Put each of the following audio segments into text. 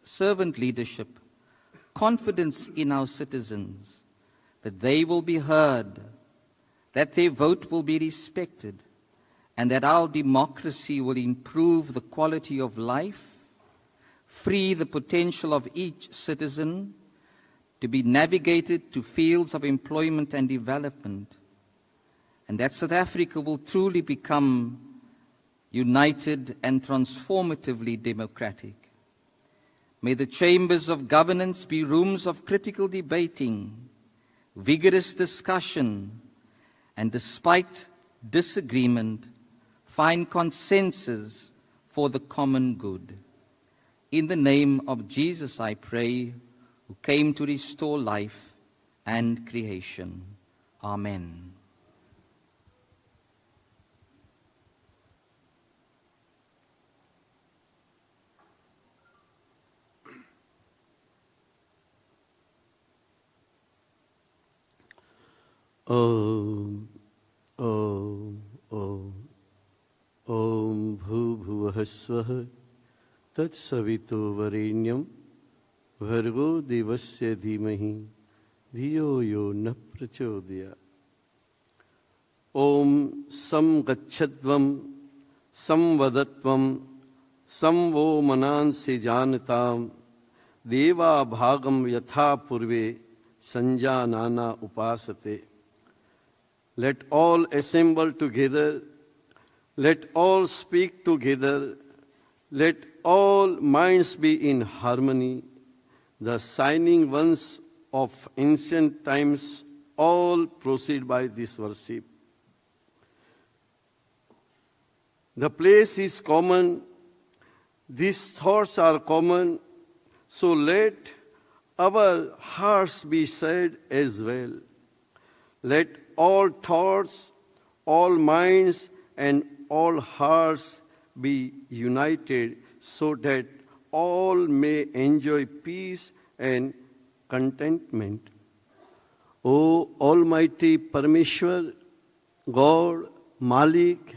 servant leadership, confidence in our citizens, that they will be heard, that their vote will be respected, and that our democracy will improve the quality of life, free the potential of each citizen to be navigated to fields of employment and development, and that South Africa will truly become united and transformatively democratic. May the chambers of governance be rooms of critical debating, vigorous discussion, and despite disagreement, find consensus for the common good. In the name of Jesus, I pray, who came to restore life and creation. Amen. Om, Om, Om, Om Bhu-Bhuvah Swaha Tatsavito Varenyam Bhargo Devasya Dhimahi Dhiyo Yo Na Prachodaya. Om Sam Gacchadvam Sam Vadatvam Sam Vo Manansi Janatam Deva Bhagam Yatha Purve Sanjanana Upasate. Let all assemble together, let all speak together, let all minds be in harmony. The signing ones of ancient times all proceed by this worship. The place is common, these thoughts are common, so let our hearts be said as well. Let all thoughts, all minds, and all hearts be united so that all may enjoy peace and contentment. O Almighty Parameshwar, God, Malik,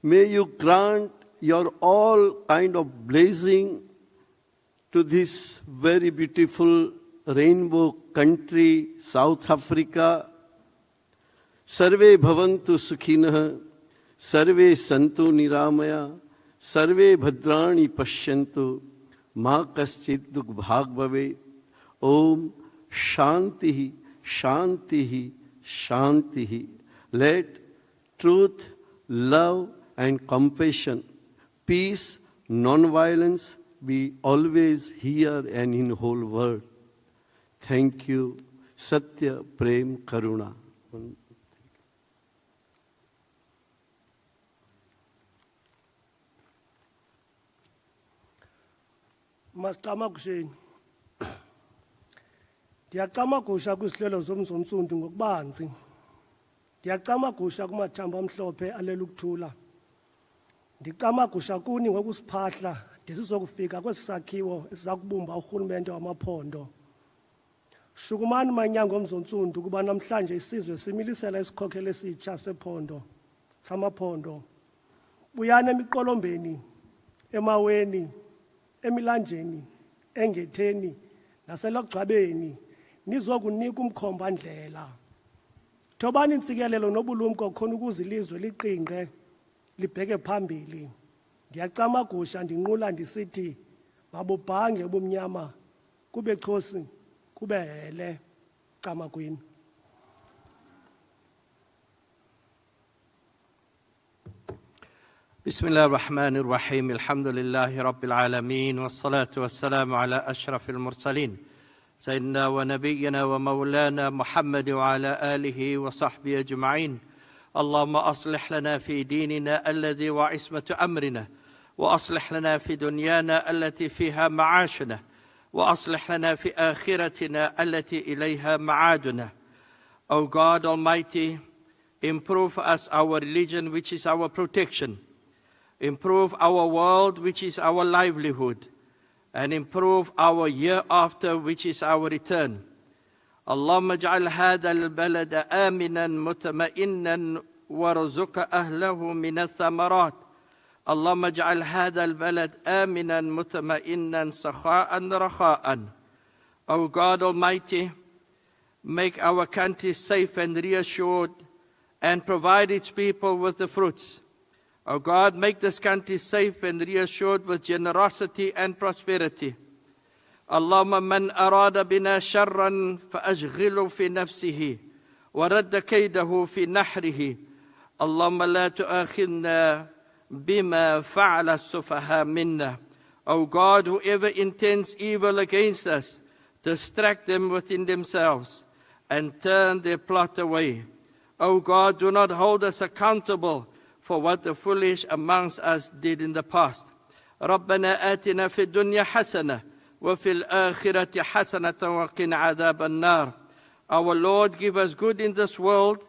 may you grant your all kind of blessing to this very beautiful rainbow country, South Africa. Sarve bhavantu sukhinah, sarve santu niramaya, sarve bhadrani pashyantu, ma kaschit dukh bhag bhave. Om Shantihi, Shantihi, Shantihi. Let truth, love and compassion, peace, non-violence be always here and in whole world. Thank you. Satya, Prem, Karuna. Masicama kusheni. Ndiyacama gusha kwizihlelo zomzomsundu ngokubanzi. Ndiyacama gusha kumathamba amhlophe alela ukuthula. Ndicama gusha kuni ngokusiphahla ndisizokufika kwesi sakhiwo esizakubumba urhulumente wamaphondo. Shukumani manyango omzonsundu kuba namhlanje isizwe similisela isikhokhelo esitsha sephondo samaphondo. Buyana emiqolombeni, emaweni, emilanjeni, engetheni, naselogcwabeni, nizokunika umkhomba ndlela. Thobani intsikelelo nobulumko khona ukuze ilizwe liqingqe, libheke phambili. Ndiyacama gusha ndinqula ndisithi, mabubhange ubumnyama, kube khosi, kube hele, cama kwini. بسم الله الرحمن الرحيم الحمد لله رب العالمين والصلاة والسلام على أشرف المرسلين سيدنا ونبينا ومولانا محمد وعلى آله وصحبه أجمعين. اللهم أصلح لنا في ديننا الذي وعصمة أمرنا، وأصلح لنا في دنيانا التي فيها معاشنا، وأصلح لنا في آخرتنا التي إليها معادنا. O God Almighty, improve us our religion, which is our protection. Improve our world, which is our livelihood, and improve our year after, which is our return. اللهم اجعل هذا البلد آمنا مطمئنا وارزق أهله من الثمرات. اللهم اجعل هذا البلد آمنا مطمئنا سخاء رخاء. O God Almighty, make our country safe and reassured and provide its people with the fruits. O God, make this country safe and reassured with generosity and prosperity. اللهم من أراد بنا شرا فأشغله في نفسه ورد كيده في نحره. اللهم لا تؤاخذنا بما فعل السفهاء منا. O God, whoever intends evil against us, distract them within themselves and turn their plot away. O God, do not hold us accountable for what the foolish amongst us did in the past. ربنا آتنا في الدنيا حسنة وفي الآخرة حسنة وقنا عذاب النار. Our Lord, give us good in this world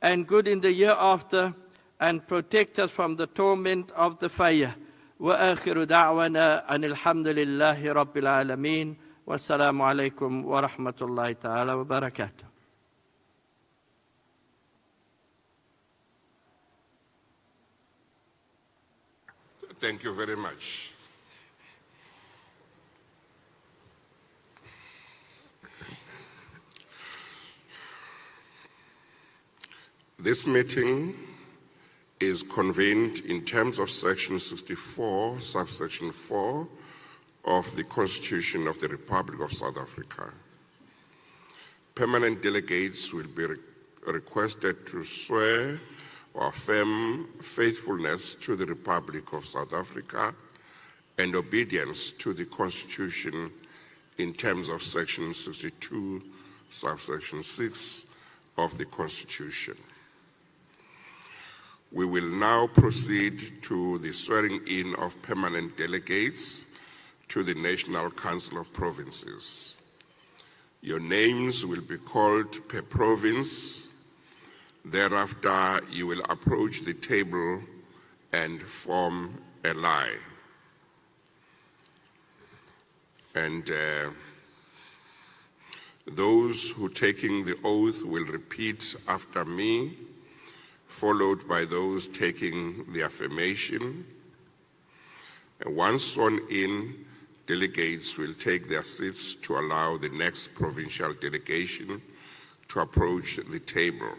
and good in the year after, and protect us from the torment of the fire. وآخر دعوانا أن الحمد لله رب العالمين والسلام عليكم ورحمة الله تعالى وبركاته. Thank you very much. This meeting is convened in terms of Section 64, subsection 4 of the Constitution of the Republic of South Africa. Permanent delegates will be requested to swear or affirm faithfulness to the Republic of South Africa and obedience to the Constitution in terms of Section 62, subsection 6 of the Constitution. We will now proceed to the swearing-in of permanent delegates to the National Council of Provinces. Your names will be called per province. Thereafter, you will approach the table and form a line. And those who taking the oath will repeat after me, followed by those taking the affirmation. And once sworn in, delegates will take their seats to allow the next provincial delegation to approach the table.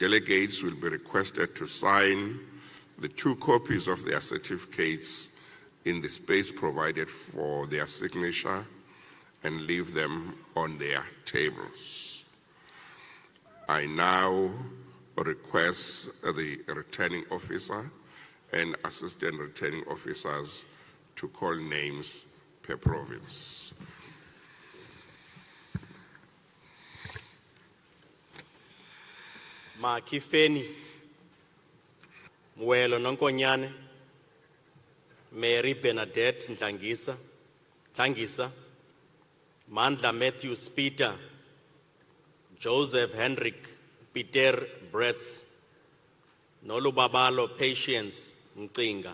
Delegates will be requested to sign the 2 copies of their certificates in the space provided for their signature and leave them on their tables. I now request the returning officer and assistant returning officers to call names per province. Makifeni, Mwelo Nonkonyane, Mary Bernadette Ntangisa, Mandla Matthews Peter, Joseph Hendrik Peter Bretz, Nolubabalo Patience Ntinga.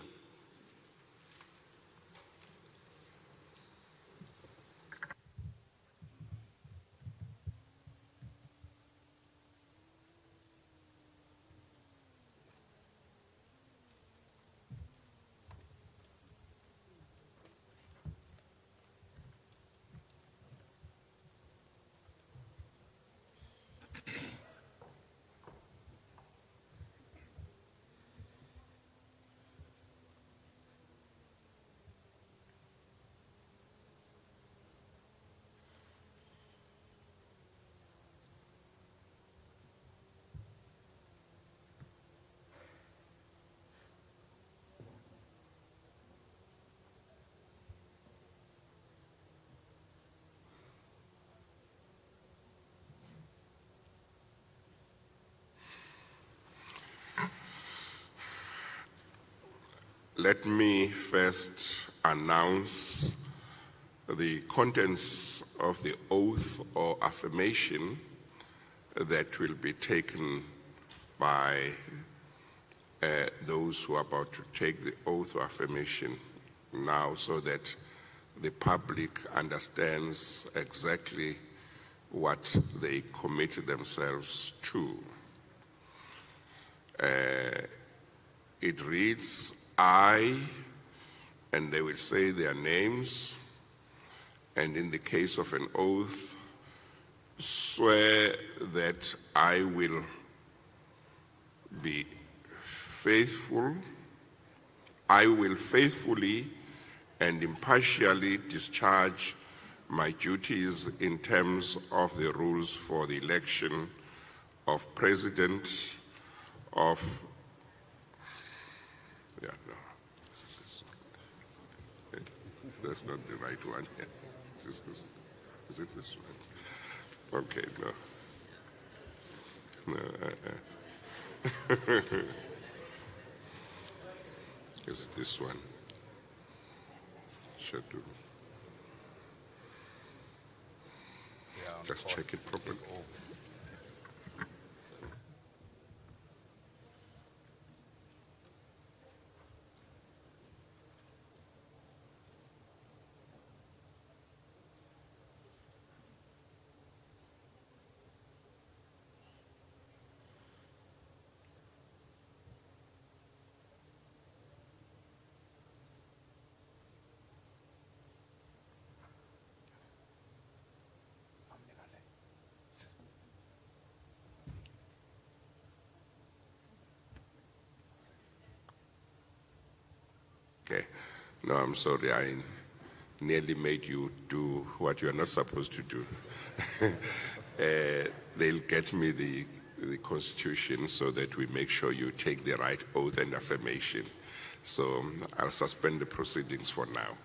Let me first announce the contents of the oath or affirmation that will be taken by those who are about to take the oath or affirmation now, so that the public understands exactly what they committed themselves to. It reads, I, and they will say their names, and in the case of an oath, swear that I will be faithful, I will faithfully and impartially discharge my duties in terms of the rules for the election of president of, that's not the right one. Is it this one? Okay, no. Is it this one? Should do. Just check it properly. Okay. No, I'm sorry. I nearly made you do what you are not supposed to do. They'll get me the Constitution so that we make sure you take the right oath and affirmation. So I'll suspend the proceedings for now.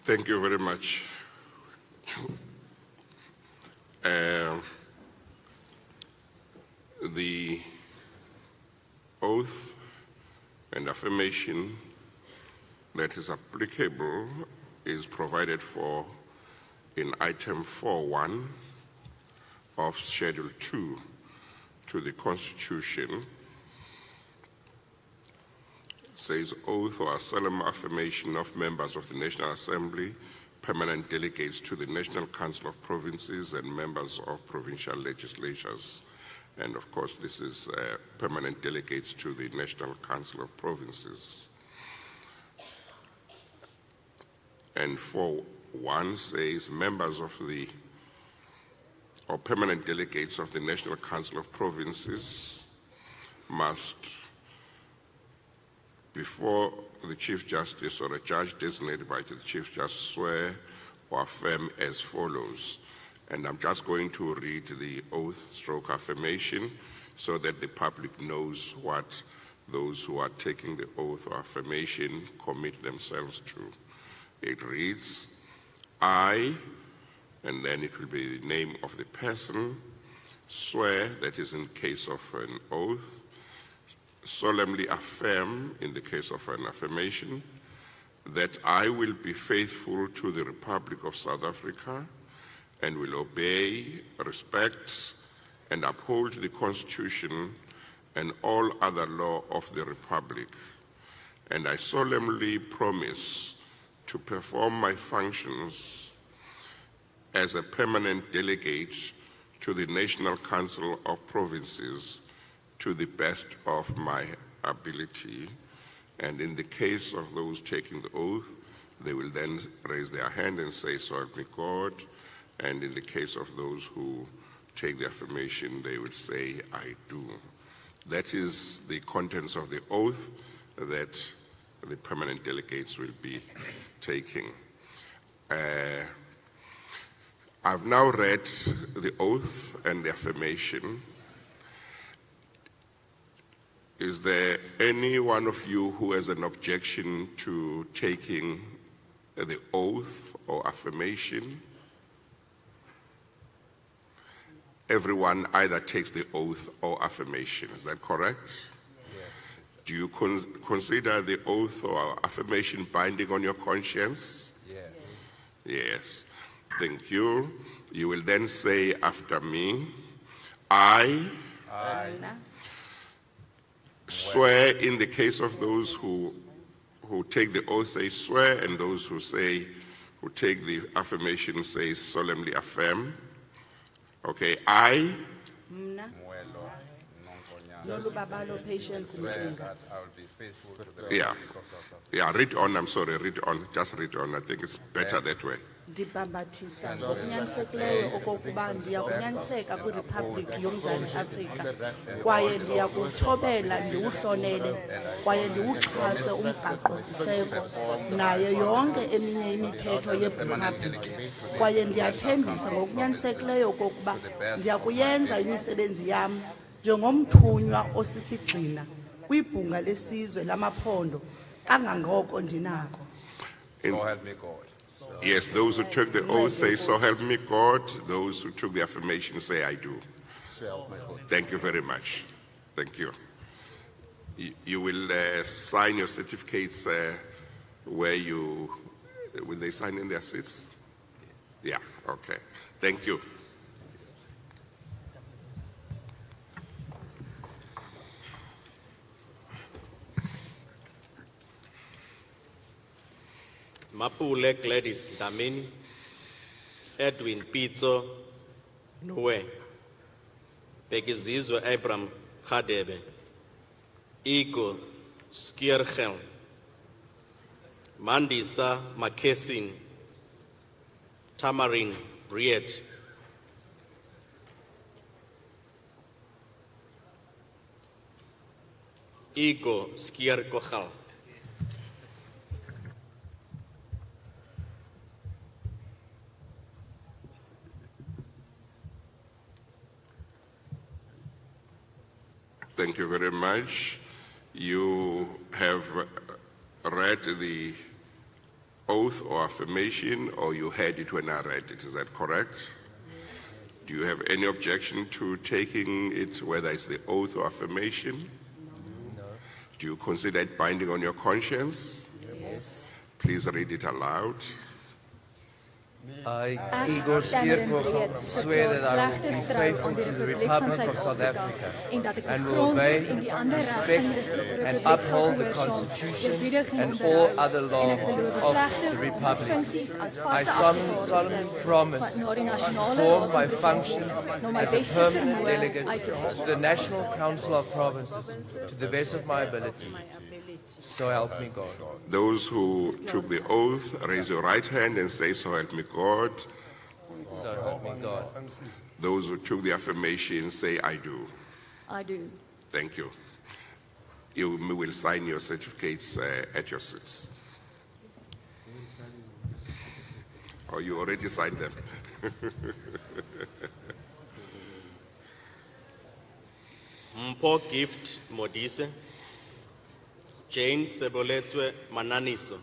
Thank you very much. The oath and affirmation that is applicable is provided for in item 4.1 of Schedule 2 to the Constitution. It says, oath or solemn affirmation of members of the National Assembly, permanent delegates to the National Council of Provinces, and members of provincial legislatures. And of course, this is permanent delegates to the National Council of Provinces. And 4.1 says members of the, or permanent delegates of the National Council of Provinces must before the Chief Justice or a judge designated by the Chief Justice swear or affirm as follows. And I'm just going to read the oath/affirmation so that the public knows what those who are taking the oath or affirmation commit themselves to. It reads, I, and then it will be the name of the person, swear, that is in case of an oath, solemnly affirm in the case of an affirmation, that I will be faithful to the Republic of South Africa and will obey, respect, and uphold the Constitution and all other law of the Republic. And I solemnly promise to perform my functions as a permanent delegate to the National Council of Provinces to the best of my ability. And in the case of those taking the oath, they will then raise their hand and say, so help me God. And in the case of those who take the affirmation, they will say, I do. That is the contents of the oath that the permanent delegates will be taking. I've now read the oath and the affirmation. Is there any one of you who has an objection to taking the oath or affirmation? Everyone either takes the oath or affirmation, is that correct? Yes. Do you consider the oath or affirmation binding on your conscience? Yes. Yes. Thank you. You will then say after me, I swear, in the case of those who take the oath say swear, and those who take the affirmation say solemnly affirm. Okay, I read on, I'm sorry, read on, just read on. I think it's better that way. Ndibhambathisa ngokunyanisekileyo okokuba ndiyakunyaniseka kwiRiphabhliki yoMzantsi Afrika kwaye ndiyakuthobela ndiwuhlonele kwaye ndiwuxhase umgaqo-siseko nayo yonke eminye imithetho yeRiphabhliki kwaye ndiyathembisa ngokunyanisekileyo okokuba ndiyakuyenza imisebenzi yam njengomthunywa osisigxina kwibhunga lesizwe lamaphondo kangangoko ndinako. So help me God. Yes, those who took the oath say, so help me God. Those who took the affirmation say, I do. Thank you very much. Thank you. You will sign your certificates will they sign in their seats? Yeah, okay. Thank you. Mapule Gladys Damini, Edwin Pizzo Noe, Begizizwe Abram Khadebe, Igor Skiergel, Mandisa Makesin, Tamarin Briet, Igor Skiergel. Thank you very much. You have read the oath or affirmation, or you heard it when I read it, is that correct? Yes. Do you have any objection to taking it, whether it's the oath or affirmation? No. Do you consider it binding on your conscience? Yes. Please read it aloud. I, Igor Skiergel, swear that I will be faithful to the Republic of South Africa and will obey, respect and uphold the Constitution and all other laws of the Republic. I solemnly promise to perform my functions as a permanent delegate to the National Council of Provinces to the best of my ability. So help me God. Those who took the oath, raise your right hand and say, so help me God. So help me God. Those who took the affirmation say, I do. I do. Thank you. You will sign your certificates at your seats. Oh, you already signed them. Mpo Gift Modise, Jane Seboletwe Mananiso,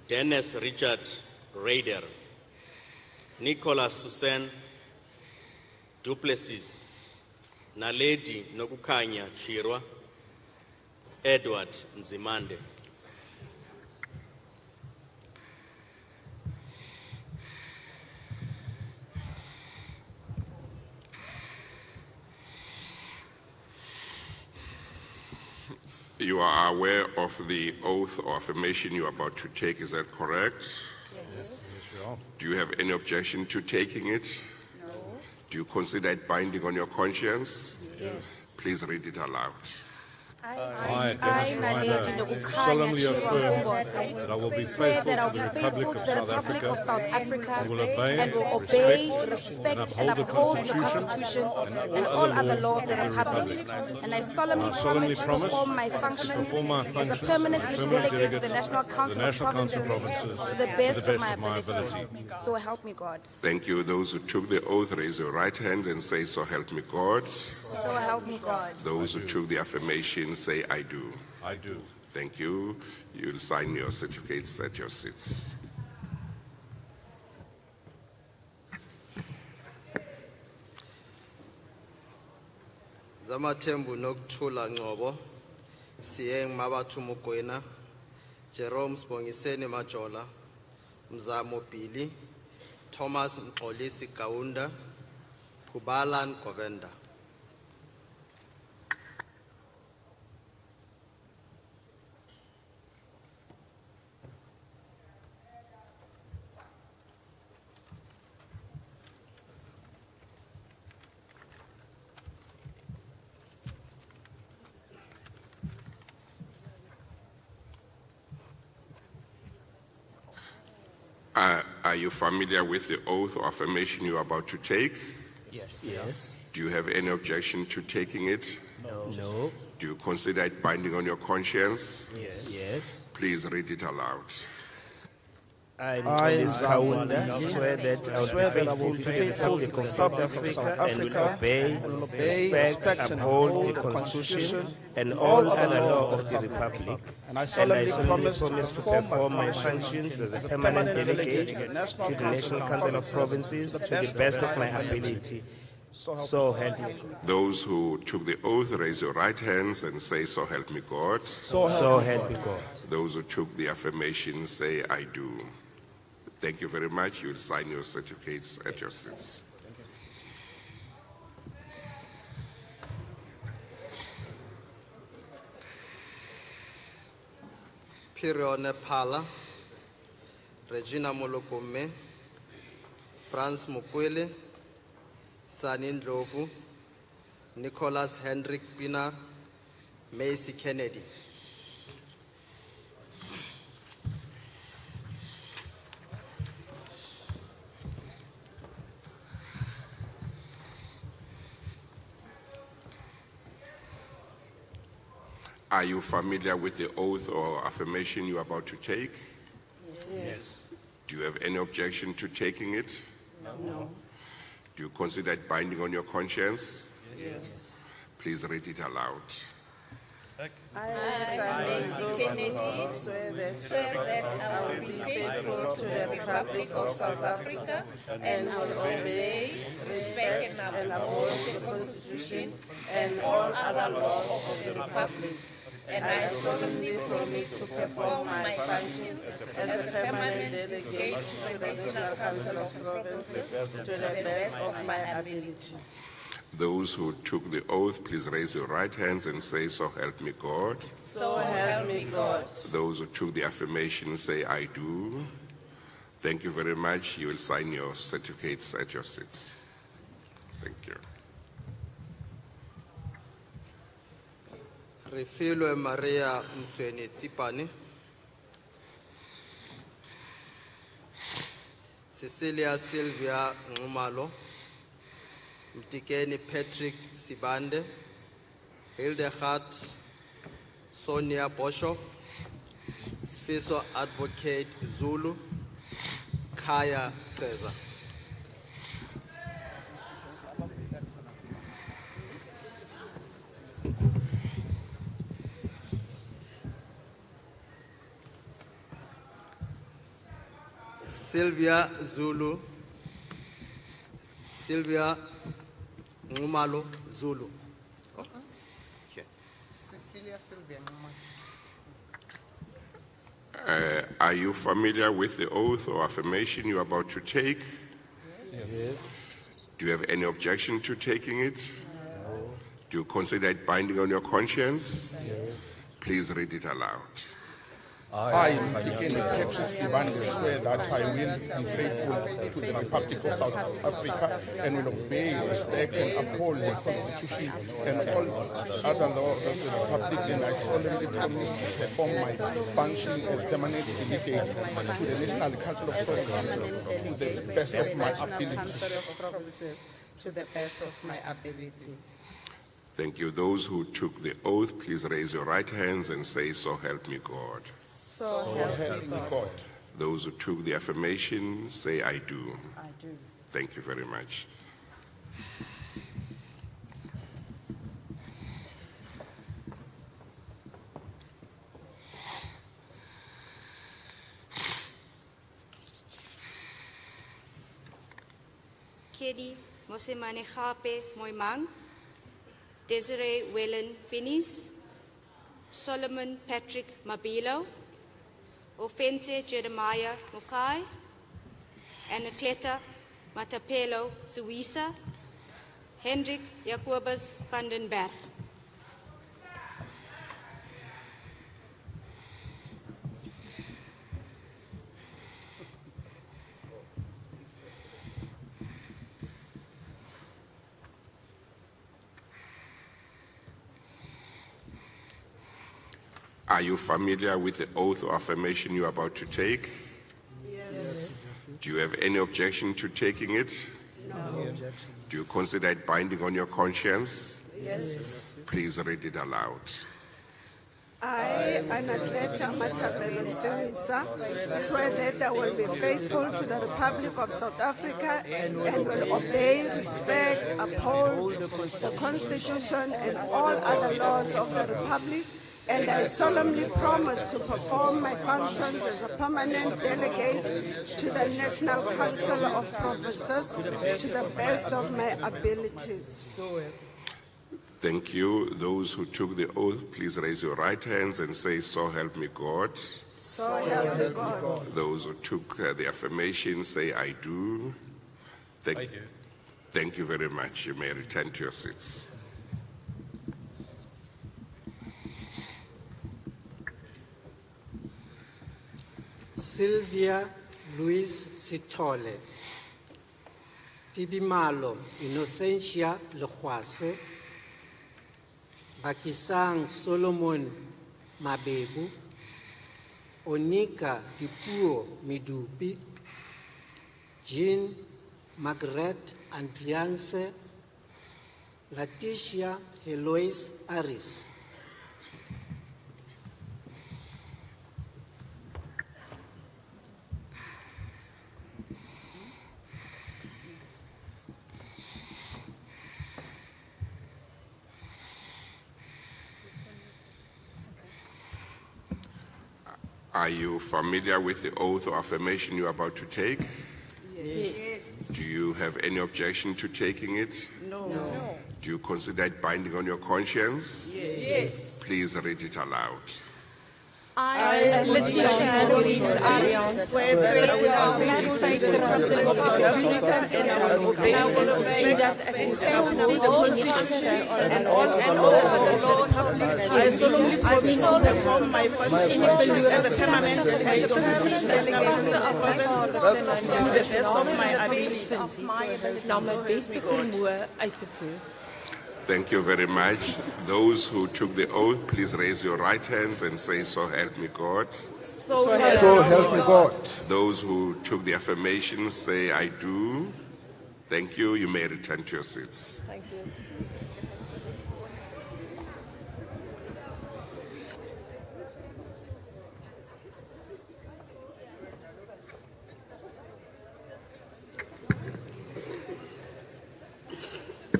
Dennis Richard Raider, Nicholas Susan Duplessis, Naledi Nokukanya Chirwa, Edward Nzimande. You are aware of the oath or affirmation you are about to take, is that correct? Yes. Do you have any objection to taking it? No. Do you consider it binding on your conscience? Yes. Please read it aloud. I, solemnly affirm that I will be faithful to the Republic of South Africa and will obey, respect, and uphold the Constitution and all other laws of the Republic. And I solemnly promise to perform my functions as a permanent delegate to the National Council of Provinces to the best of my ability. So help me God. Thank you. Those who took the oath, raise your right hand and say, so help me God. So help me God. Those who took the affirmation, say, I do. I do. Thank you. You'll sign your certificates at your seats. Zamathembu nokuthula Ngcobo, Siyeng Mabathu Mokoena, Jerome Sibongiseni Majola, Mzamo Billy, Thomas Mxolisi Kaunda, Kubalan Govenda. Are you familiar with the oath or affirmation you are about to take? Yes. Do you have any objection to taking it? No. Do you consider it binding on your conscience? Yes. Please read it aloud. I, Kaunda, swear that I will be faithful to the Republic of South Africa and will obey, respect, and uphold the Constitution and all other laws of the Republic. And I solemnly promise to perform my functions as a permanent delegate to the National Council of Provinces to the best of my ability. So help me God. Those who took the oath, raise your right hands and say, so help me God. So help me God. Those who took the affirmation, say, I do. Thank you very much. You will sign your certificates at your seats. Pirione Pala, Regina Molokome, Franz Mukwele, Sanin Ndlovu, Nicholas Hendrik Pinar, Macy Kennedy. Are you familiar with the oath or affirmation you are about to take? Yes. Do you have any objection to taking it? No. Do you consider it binding on your conscience? Yes. Please read it aloud. I, Kennedy, swear that I will be faithful to the Republic of South Africa and will obey, respect, and uphold the Constitution and all other laws of the Republic. And I solemnly promise to perform my functions as a permanent delegate to the National Council of Provinces to the best of my ability. Those who took the oath, please raise your right hands and say, so help me God. So help me God. Those who took the affirmation, say, I do. Thank you very much. You will sign your certificates at your seats. Thank you. Refilwe Maria Mtsweni Tsipane, Cecilia Sylvia Ngumalo, Mtikeni Patrick Sibande, Hildegard Sonia Boshoff, Sfiso Advocate Zulu, Kaya Treza. Sylvia Zulu, Sylvia Ngumalo Zulu. Cecilia Sylvia Ngumalo. Are you familiar with the oath or affirmation you're about to take? Yes. Do you have any objection to taking it? No. Do you consider it binding on your conscience? Yes. Please read it aloud. I, Dikeni Texas Sibande, swear that I will be faithful to the Republic of South Africa and will obey, respect, and uphold the Constitution and all other laws of the Republic, and I solemnly promise to perform my function as permanent delegate to the National Council of Provinces to the best of my ability. To the best of my ability. Thank you. Those who took the oath, please raise your right hands and say, "So help me God." So help me God. Those who took the affirmation, say, "I do." I do. Thank you very much. Kedi Mosemane Khape Moimang, Desiree Wellen Finis, Solomon Patrick Mabilo, Ofense Jeremiah Mukai, Anakleta Matapelo Suisa, Hendrik Jacobus van den Berg. Are you familiar with the oath or affirmation you are about to take? Yes. Do you have any objection to taking it? No. Do you consider it binding on your conscience? Yes. Please read it aloud. I, Anakleta Matabele Suisa, swear that I will be faithful to the Republic of South Africa and will obey, respect, uphold the Constitution and all other laws of the Republic, and I solemnly promise to perform my functions as a permanent delegate to the National Council of Provinces to the best of my abilities. Thank you. Those who took the oath, please raise your right hands and say, "So help me God." So help me God. Those who took the affirmation, say, "I do." I do. Thank you very much. You may return to your seats. Sylvia Louise Sithole, Tibimalo Innocentia Lekwase, Bakisang Solomon Mabebu, Onika Dipuo Midupi, Jean Margaret Andrianse, Leticia Heloise Aris. Are you familiar with the oath or affirmation you are about to take? Yes. Do you have any objection to taking it? No. Do you consider it binding on your conscience? Yes. Please read it aloud. I, Leticia Louise Arias, swear that I will be faithful to the Republic of South Africa and I will obey the Constitution and all the laws of the Republic. I solemnly promise to perform my function as a permanent delegate of the National Council of Provinces to the best of my ability. Na my beste vermoë uit te voer. Thank you very much. Those who took the oath, please raise your right hands and say, "So help me God." So help me God. Those who took the affirmation, say, "I do." Thank you. You may return to your seats. Thank you.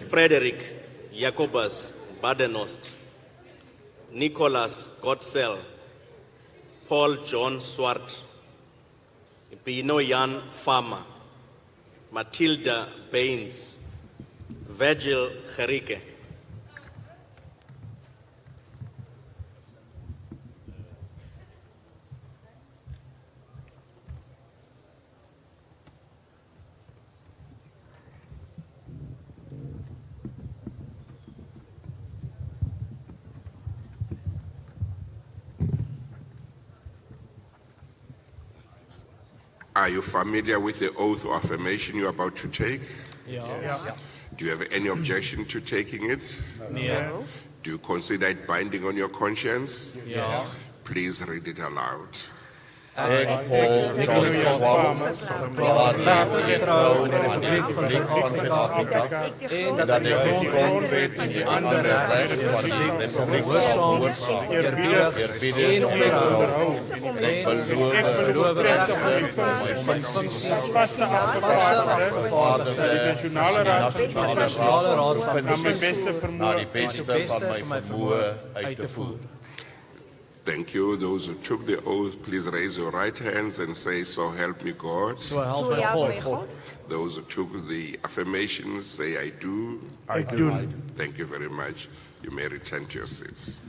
Frederick Jacobus Badenost, Nicholas Gottsel, Paul John Swart, Bino Jan Farmer, Matilda Baines, Virgil Gerike. Are you familiar with the oath or affirmation you're about to take? Yeah. Do you have any objection to taking it? No. Do you consider it binding on your conscience? Yeah. Please read it aloud. Ik, Paul John Swam, verklaar die trouw aan de Republiek van Zuid-Afrika en dat ik de grondwet en de andere rechten van de Republiek zal gehoorzaam, eerbiedig en onderhouden. Ik beloof rechterlijk om mijn functies vaste afgevaardigde in de Nationale Raad naar die beste van mijn vermoë uit te voeren. Thank you. Those who took the oath, please raise your right hands and say, "So help me God." So help me God. Those who took the affirmations, say, "I do." I do. Thank you very much. You may return to your seats.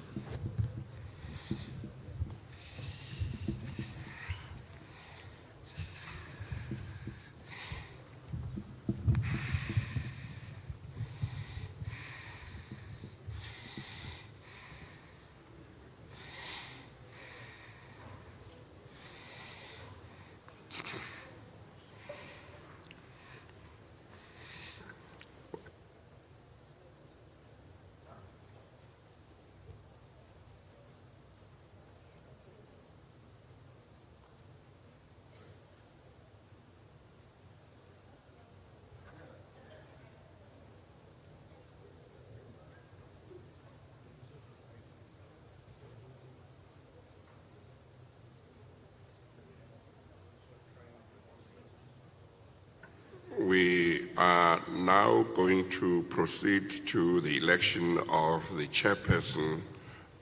We are now going to proceed to the election of the chairperson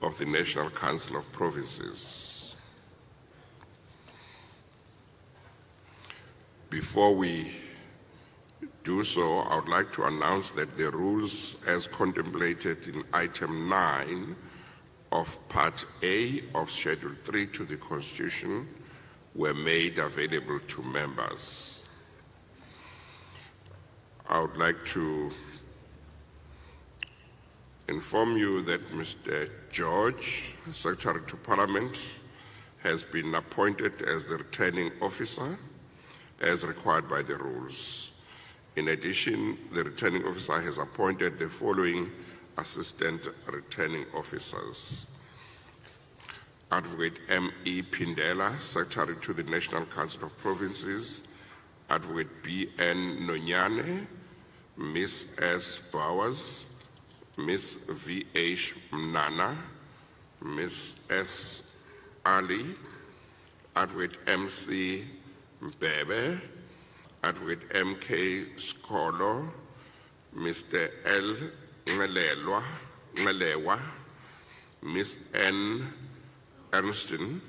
of the National Council of Provinces. Before we do so, I would like to announce that the rules as contemplated in item 9 of Part A of Schedule 3 to the Constitution were made available to members. I would like to inform you that Mr. George, Secretary to Parliament, has been appointed as the returning officer as required by the rules. In addition, the returning officer has appointed the following assistant returning officers: Advocate M.E. Pindela, Secretary to the National Council of Provinces; Advocate B.N. Nonyane, Ms. S. Bowers, Ms. V.H. Mnana, Ms. S. Ali, Advocate M.C. Mbebe, Advocate M.K. Skolo, Mr. L. Ngelewa, Ms. N. Ernston,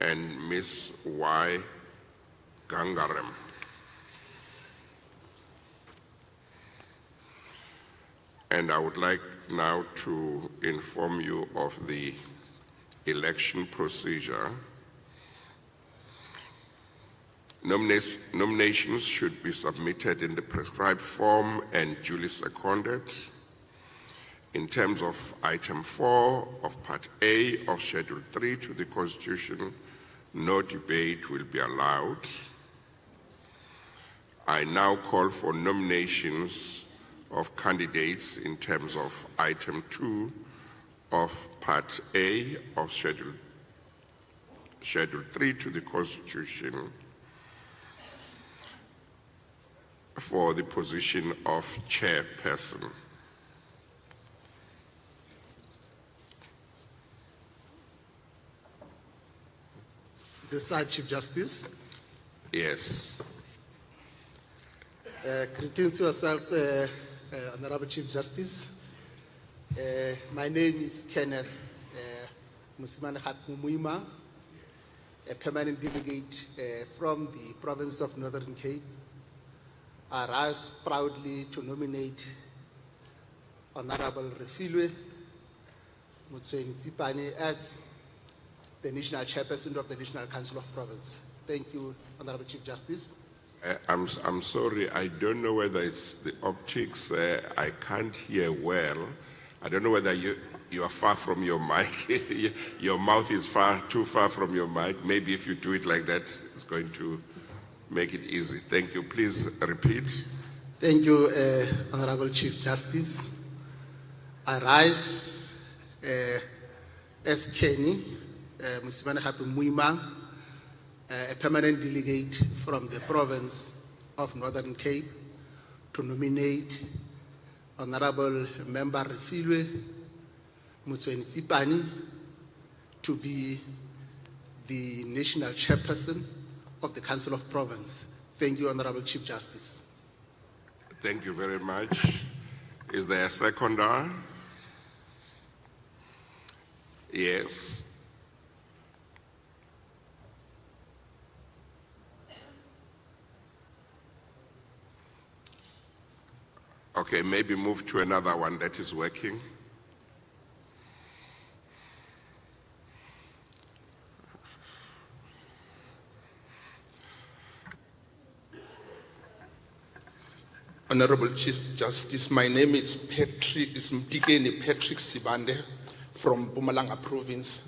and Ms. Y. Gangarem. And I would like now to inform you of the election procedure. Nominations should be submitted in the prescribed form and duly seconded. In terms of item 4 of Part A of Schedule 3 to the Constitution, no debate will be allowed. I now call for nominations of candidates in terms of item 2 of Part A of Schedule 3 to the Constitution for the position of chairperson. The Chief Justice. Yes. Greetings to yourself, Honorable Chief Justice. My name is Kenneth Musimane Muima, a permanent delegate from the province of Northern Cape. I rise proudly to nominate Honorable Refilwe Mutsweni-Tsipane as the National Chairperson of the National Council of Province. Thank you, Honorable Chief Justice. I'm sorry, I don't know whether it's the optics. I can't hear well. I don't know whether you are far from your mic. Your mouth is too far from your mic. Maybe if you do it like that, it's going to make it easy. Thank you. Please repeat. Thank you, Honorable Chief Justice. I rise as Kenny Musimane Muima, a permanent delegate from the province of Northern Cape, to nominate Honorable Member Refilwe Mutsweni-Tsipane to be the National Chairperson of the Council of Province. Thank you, Honorable Chief Justice. Thank you very much. Is there a seconder? Yes. Okay, maybe move to another one that is working. Honorable Chief Justice, my name is Mtikeni Patrick Sibande from Mpumalanga Province.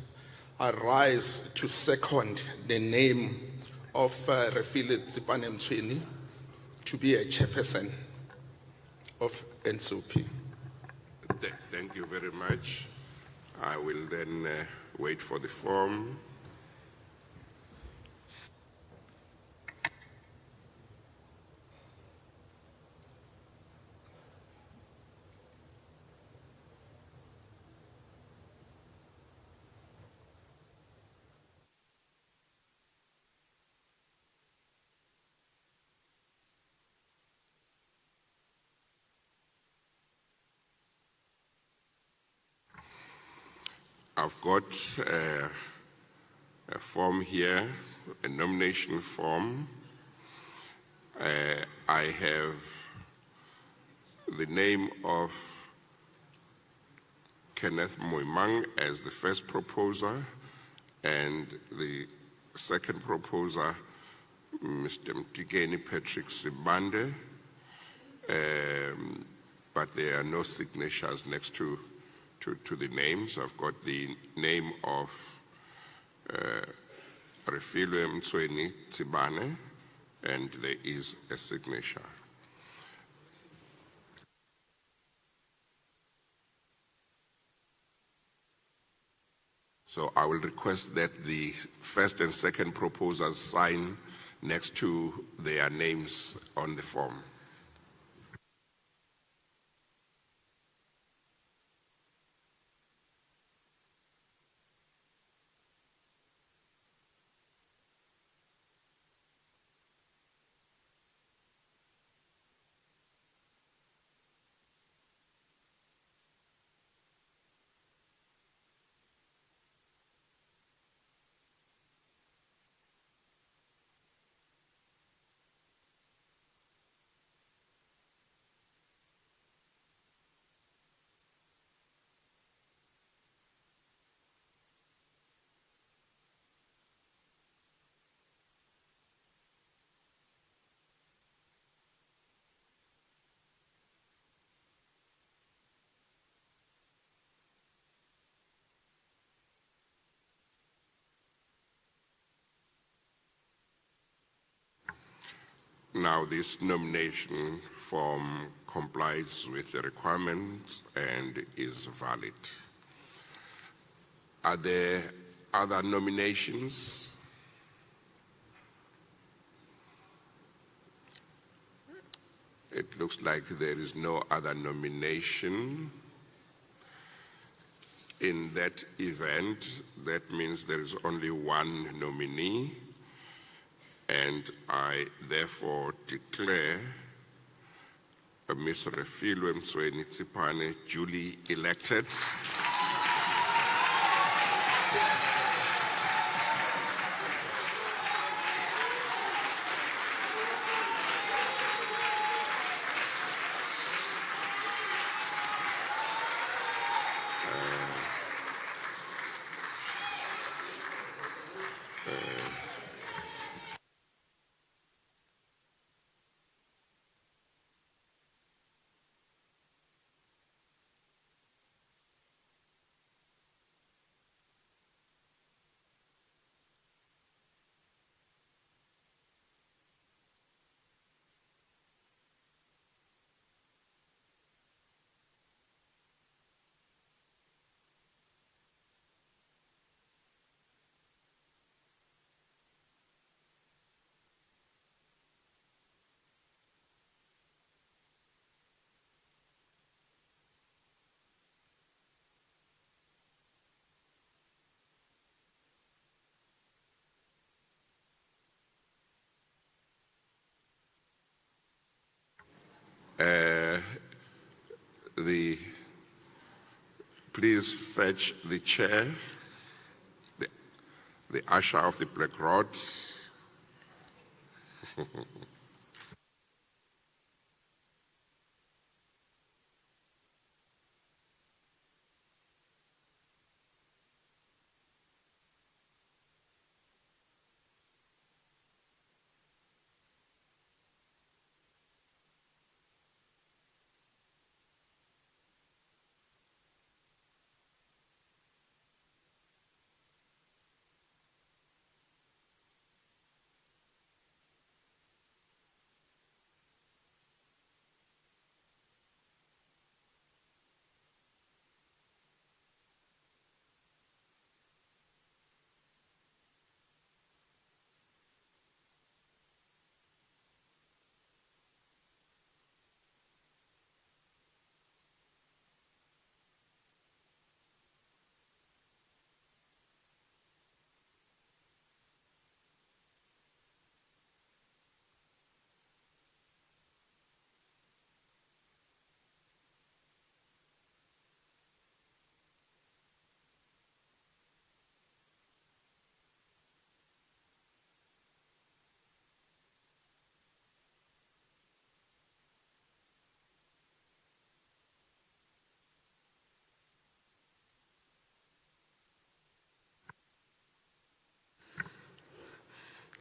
I rise to second the name of Refilwe Tsipane Mtsweni to be a chairperson of NCOP. Thank you very much. I will then wait for the form. I've got a form here, a nomination form. I have the name of Kenneth Muimang as the first proposer, and the second proposer, Mr. Mtikeni Patrick Sibande, but there are no signatures next to the names. I've got the name of Refilwe Mutsweni-Tsipane, and there is a signature. So I will request that the first and second proposers sign next to their names on the form. Now, this nomination form complies with the requirements and is valid. Are there other nominations? It looks like there is no other nomination. In that event, that means there is only one nominee, and I therefore declare Ms. Refilwe Msweni Tsipane, duly elected. Please fetch the chair, the usher of the black rods.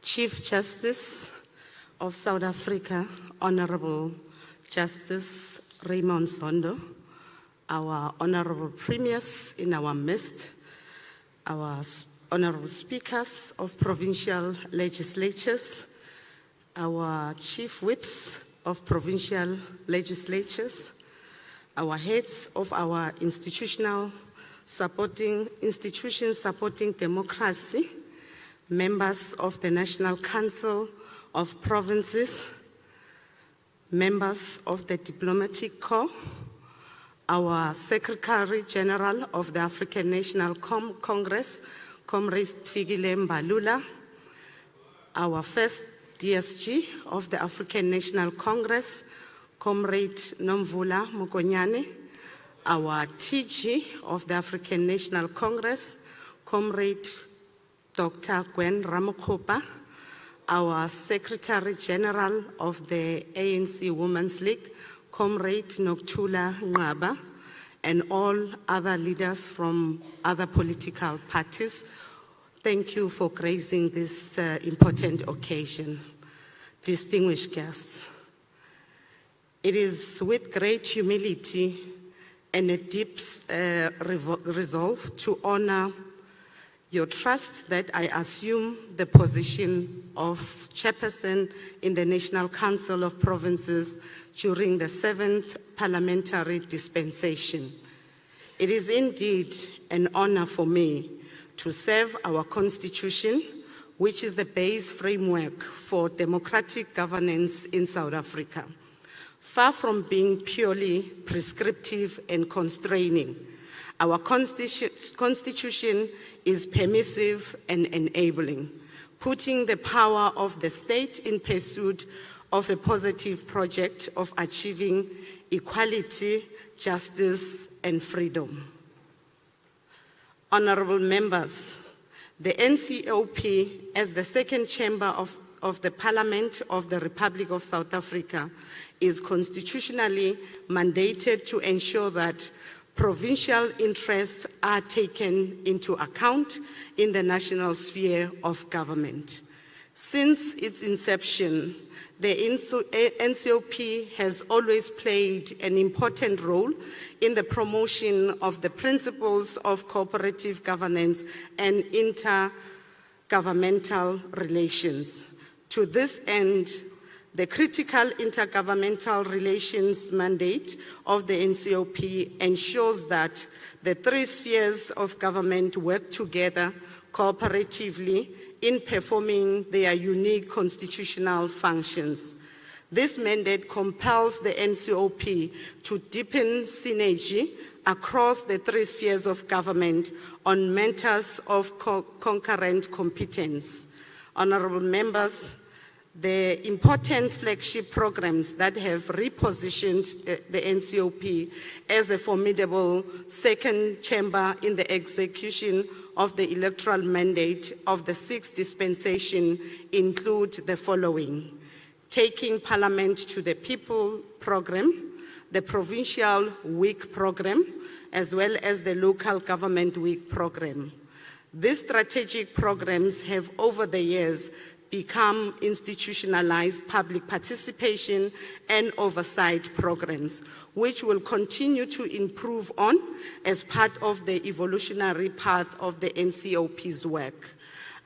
Chief Justice of South Africa, Honorable Justice Raymond Zondo, our honorable premiers in our midst, our honorable speakers of provincial legislatures, our chief whips of provincial legislatures, our heads of our institutions supporting democracy, members of the National Council of Provinces, members of the Diplomatic Corps, our Secretary General of the African National Congress, Comrade Fikile Mbalula, our first DSG of the African National Congress, Comrade Nomvula Mokonyane, our TG of the African National Congress, Comrade Dr. Gwen Ramokgopa, our Secretary General of the ANC Women's League, Comrade Nokuthula Nqaba, and all other leaders from other political parties. Thank you for gracing this important occasion. Distinguished guests, it is with great humility and a deep resolve to honor your trust that I assume the position of chairperson in the National Council of Provinces during the 7th parliamentary dispensation. It is indeed an honor for me to serve our constitution, which is the base framework for democratic governance in South Africa. Far from being purely prescriptive and constraining, our constitution is permissive and enabling, putting the power of the state in pursuit of a positive project of achieving equality, justice, and freedom. Honorable members, the NCOP, as the second chamber of the Parliament of the Republic of South Africa, is constitutionally mandated to ensure that provincial interests are taken into account in the national sphere of government. Since its inception, the NCOP has always played an important role in the promotion of the principles of cooperative governance and intergovernmental relations. To this end, the critical intergovernmental relations mandate of the NCOP ensures that the three spheres of government work together cooperatively in performing their unique constitutional functions. This mandate compels the NCOP to deepen synergy across the three spheres of government on matters of concurrent competence. Honorable members, the important flagship programs that have repositioned the NCOP as a formidable second chamber in the execution of the electoral mandate of the sixth dispensation include the following: Taking Parliament to the People program, the Provincial Week program, as well as the Local Government Week program. These strategic programs have over the years become institutionalized public participation and oversight programs, which will continue to improve on as part of the evolutionary path of the NCOP's work.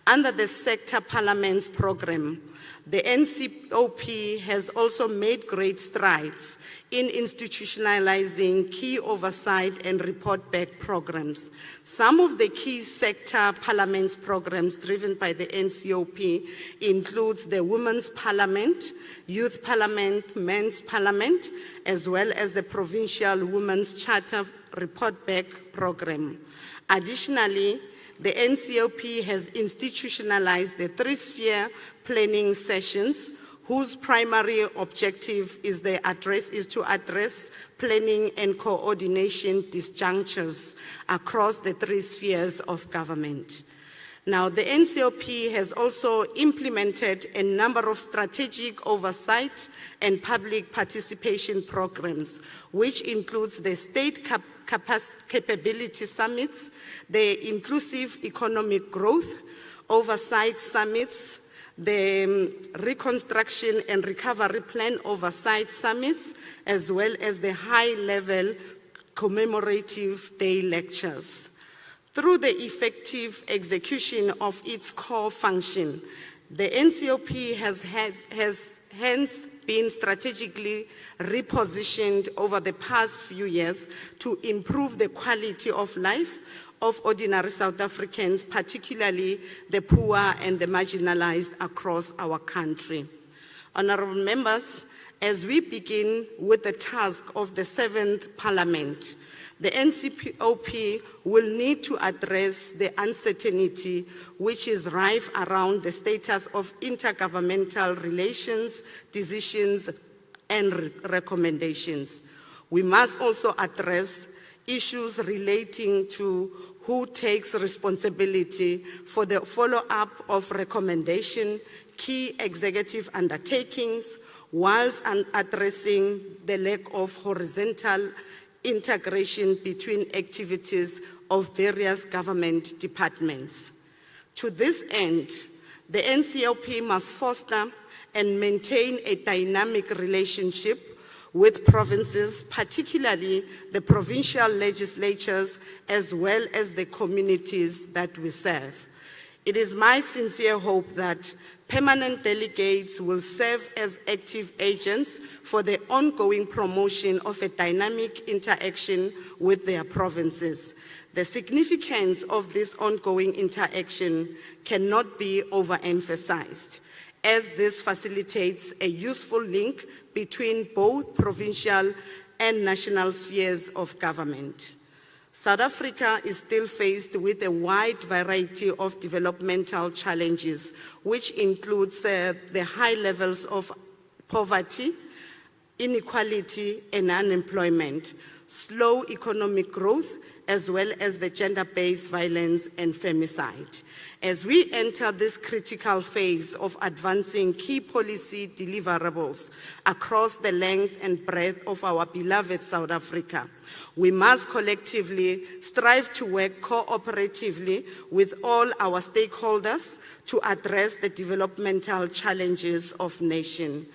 Under the Sector Parliaments program, the NCOP has also made great strides in institutionalizing key oversight and report back programs. Some of the key sector parliaments programs driven by the NCOP includes the Women's Parliament, Youth Parliament, Men's Parliament, as well as the Provincial Women's Charter Report Back program. Additionally, the NCOP has institutionalized the three-sphere planning sessions, whose primary objective is to address planning and coordination disjunctures across the three spheres of government. Now, the NCOP has also implemented a number of strategic oversight and public participation programs, which includes the State Capability Summits, the Inclusive Economic Growth Oversight Summits, the Reconstruction and Recovery Plan Oversight Summits, as well as the high-level commemorative day lectures. Through the effective execution of its core function, the NCOP has hence been strategically repositioned over the past few years to improve the quality of life of ordinary South Africans, particularly the poor and the marginalized across our country. Honorable members, as we begin with the task of the 7th Parliament, the NCOP will need to address the uncertainty which is rife around the status of intergovernmental relations, decisions, and recommendations. We must also address issues relating to who takes responsibility for the follow-up of recommendation, key executive undertakings, whilst addressing the lack of horizontal integration between activities of various government departments. To this end, the NCOP must foster and maintain a dynamic relationship with provinces, particularly the provincial legislatures, as well as the communities that we serve. It is my sincere hope that permanent delegates will serve as active agents for the ongoing promotion of a dynamic interaction with their provinces. The significance of this ongoing interaction cannot be overemphasized, as this facilitates a useful link between both provincial and national spheres of government. South Africa is still faced with a wide variety of developmental challenges, which includes the high levels of poverty, inequality and unemployment, slow economic growth, as well as the gender-based violence and femicide. As we enter this critical phase of advancing key policy deliverables across the length and breadth of our beloved South Africa, we must collectively strive to work cooperatively with all our stakeholders to address the developmental challenges of nation.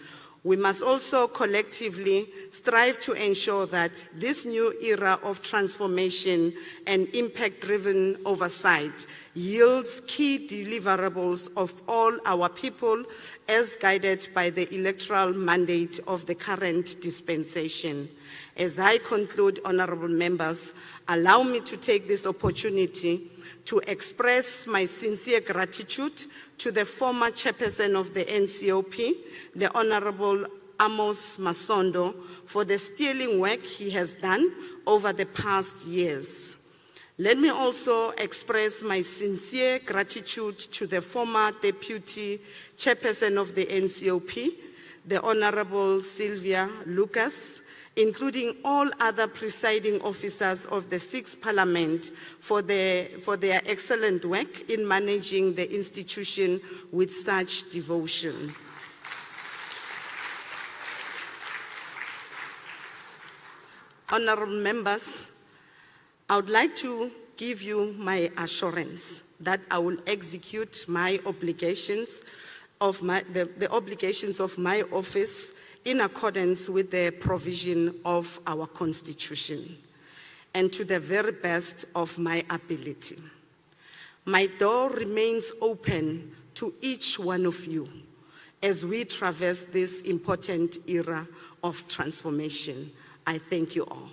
We must also collectively strive to ensure that this new era of transformation and impact-driven oversight yields key deliverables of all our people as guided by the electoral mandate of the current dispensation. As I conclude, honorable members, allow me to take this opportunity to express my sincere gratitude to the former chairperson of the NCOP, the Honorable Amos Masondo, for the sterling work he has done over the past years. Let me also express my sincere gratitude to the former deputy chairperson of the NCOP, the Honorable Sylvia Lucas, including all other presiding officers of the 6th Parliament for their excellent work in managing the institution with such devotion. Honorable members, I would like to give you my assurance that I will execute my obligations of the obligations of my office in accordance with the provision of our Constitution and to the very best of my ability. My door remains open to each one of you as we traverse this important era of transformation. I thank you all.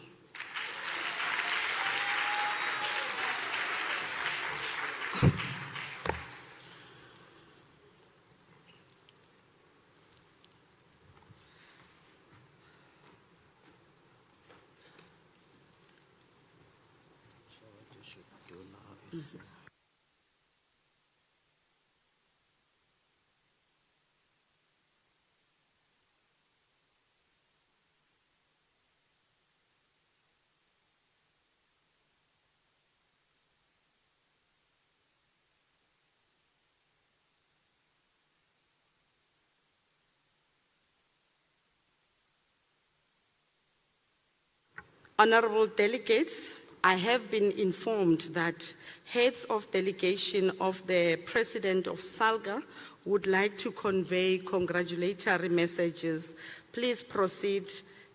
Honorable delegates, I have been informed that heads of delegation of the President of SALGA would like to convey congratulatory messages. Please proceed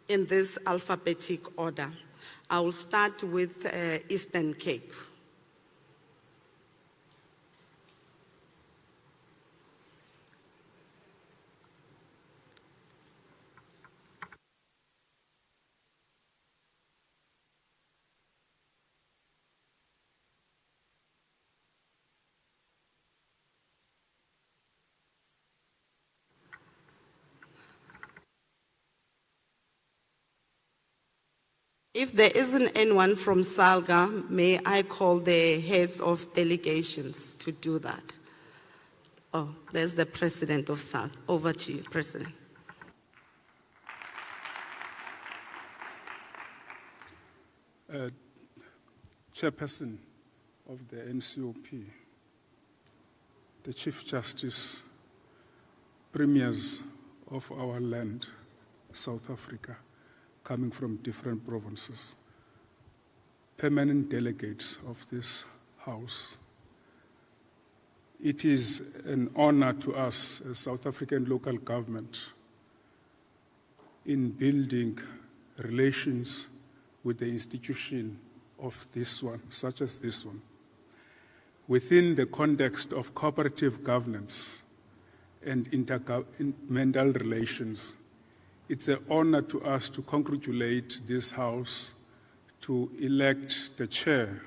in this alphabetic order. I will start with Eastern Cape. If there isn't anyone from SALGA, may I call the heads of delegations to do that? Oh, there's the President of SALGA. Over to you, President. Chairperson of the NCOP, the Chief Justice, premiers of our land, South Africa, coming from different provinces, permanent delegates of this House. It is an honor to us as South African local government in building relations with the institution of this one, such as this one, within the context of cooperative governance and intergovernmental relations. It's an honor to us to congratulate this House to elect the chair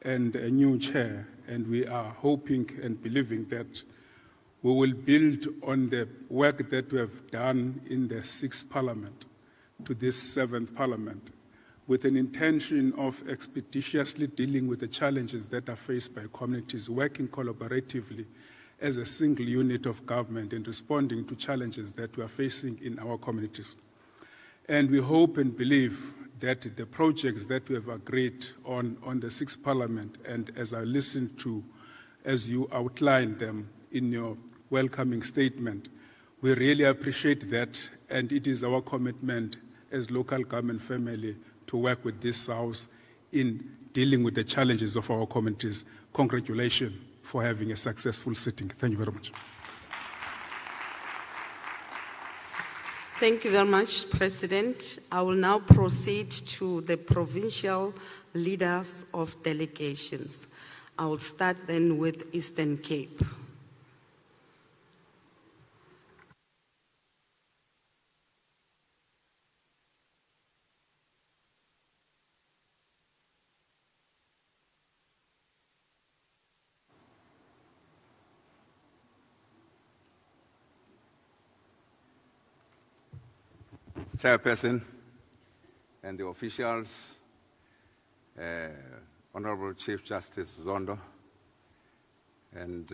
and a new chair, and we are hoping and believing that we will build on the work that we have done in the 6th Parliament to this 7th Parliament, with an intention of expeditiously dealing with the challenges that are faced by communities, working collaboratively as a single unit of government in responding to challenges that we are facing in our communities. And we hope and believe that the projects that we have agreed on the 6th Parliament, and as I listened to, as you outlined them in your welcoming statement, we really appreciate that, and it is our commitment as local government family to work with this House in dealing with the challenges of our communities. Congratulations for having a successful sitting. Thank you very much. Thank you very much, President. I will now proceed to the provincial leaders of delegations. I will start then with Eastern Cape. Chairperson and the officials, Honorable Chief Justice Zondo, and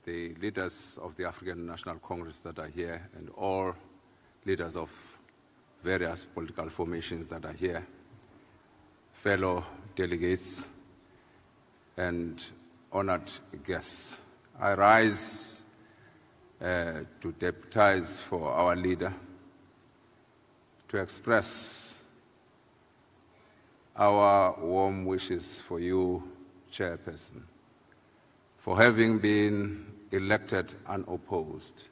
the leaders of the African National Congress that are here, and all leaders of various political formations that are here, fellow delegates, and honored guests. I rise to deputize for our leader, to express our warm wishes for you, Chairperson, for having been elected unopposed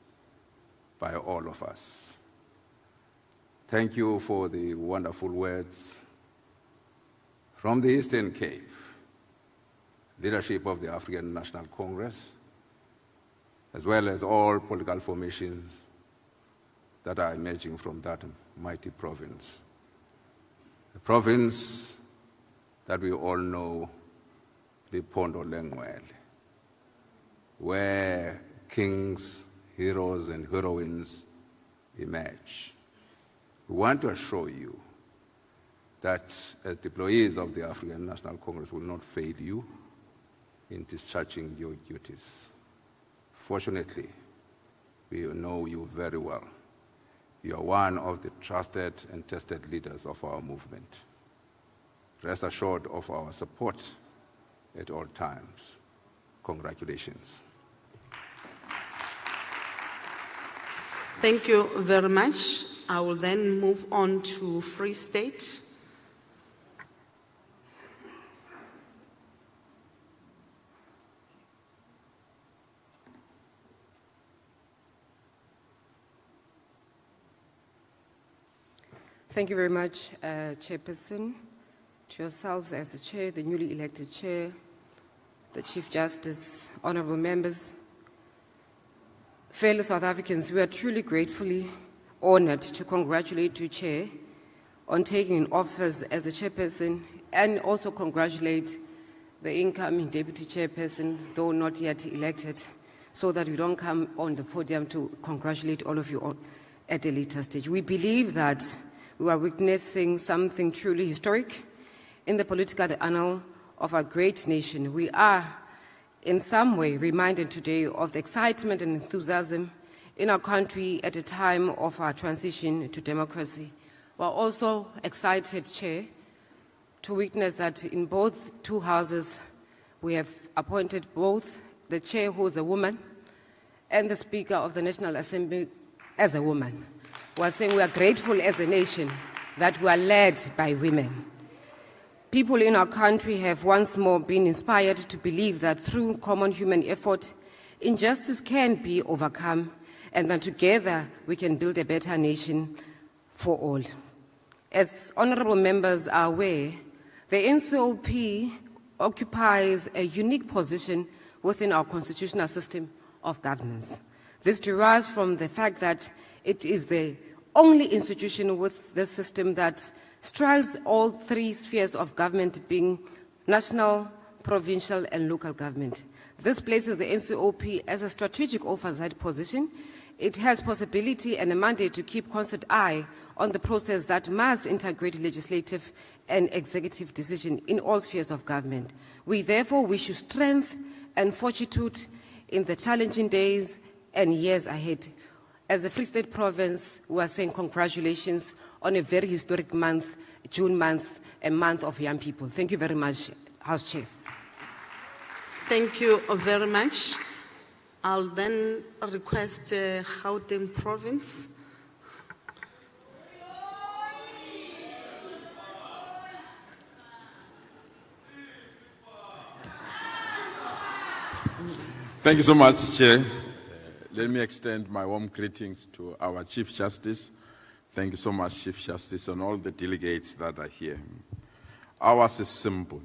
by all of us. Thank you for the wonderful words from the Eastern Cape, leadership of the African National Congress, as well as all political formations that are emerging from that mighty province. A province that we all know, Lephondo Lengwele, where kings, heroes, and heroines emerge. We want to assure you that as employees of the African National Congress will not fail you in discharging your duties. Fortunately, we know you very well. You are one of the trusted and tested leaders of our movement. Rest assured of our support at all times. Congratulations. Thank you very much. I will then move on to Free State. Thank you very much, Chairperson, to yourselves as the Chair, the newly elected Chair, the Chief Justice, honorable members, fellow South Africans. We are truly gratefully honored to congratulate you, Chair, on taking in office as the Chairperson, and also congratulate the incoming Deputy Chairperson, though not yet elected, so that we don't come on the podium to congratulate all of you all at a later stage. We believe that we are witnessing something truly historic in the political annal of our great nation. We are, in some way, reminded today of the excitement and enthusiasm in our country at a time of our transition to democracy. We are also excited, Chair, to witness that in both two houses we have appointed both the Chair, who is a woman, and the Speaker of the National Assembly as a woman. We are saying we are grateful as a nation that we are led by women. People in our country have once more been inspired to believe that through common human effort, injustice can be overcome, and that together we can build a better nation for all. As honorable members are aware, the NCOP occupies a unique position within our constitutional system of governance. This derives from the fact that it is the only institution with this system that straddles all three spheres of government, being national, provincial, and local government. This places the NCOP as a strategic oversight position. It has possibility and a mandate to keep constant eye on the process that must integrate legislative and executive decision in all spheres of government. We therefore wish you strength and fortitude in the challenging days and years ahead. As a Free State province, we are saying congratulations on a very historic month, June month, a month of young people. Thank you very much, House Chair. Thank you very much. I'll then request Gauteng Province. Thank you so much, Chair. Let me extend my warm greetings to our Chief Justice. Thank you so much, Chief Justice, and all the delegates that are here. Ours is simple.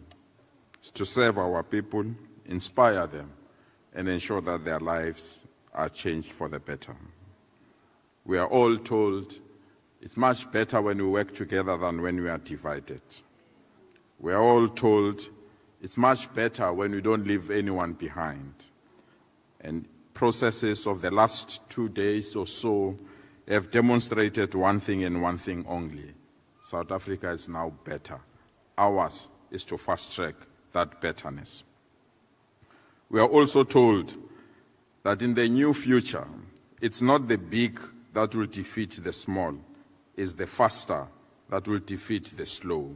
It's to serve our people, inspire them, and ensure that their lives are changed for the better. We are all told it's much better when we work together than when we are divided. We are all told it's much better when we don't leave anyone behind. And processes of the last 2 days or so have demonstrated one thing and one thing only. South Africa is now better. Ours is to fast-track that betterness. We are also told that in the new future, it's not the big that will defeat the small, it's the faster that will defeat the slow.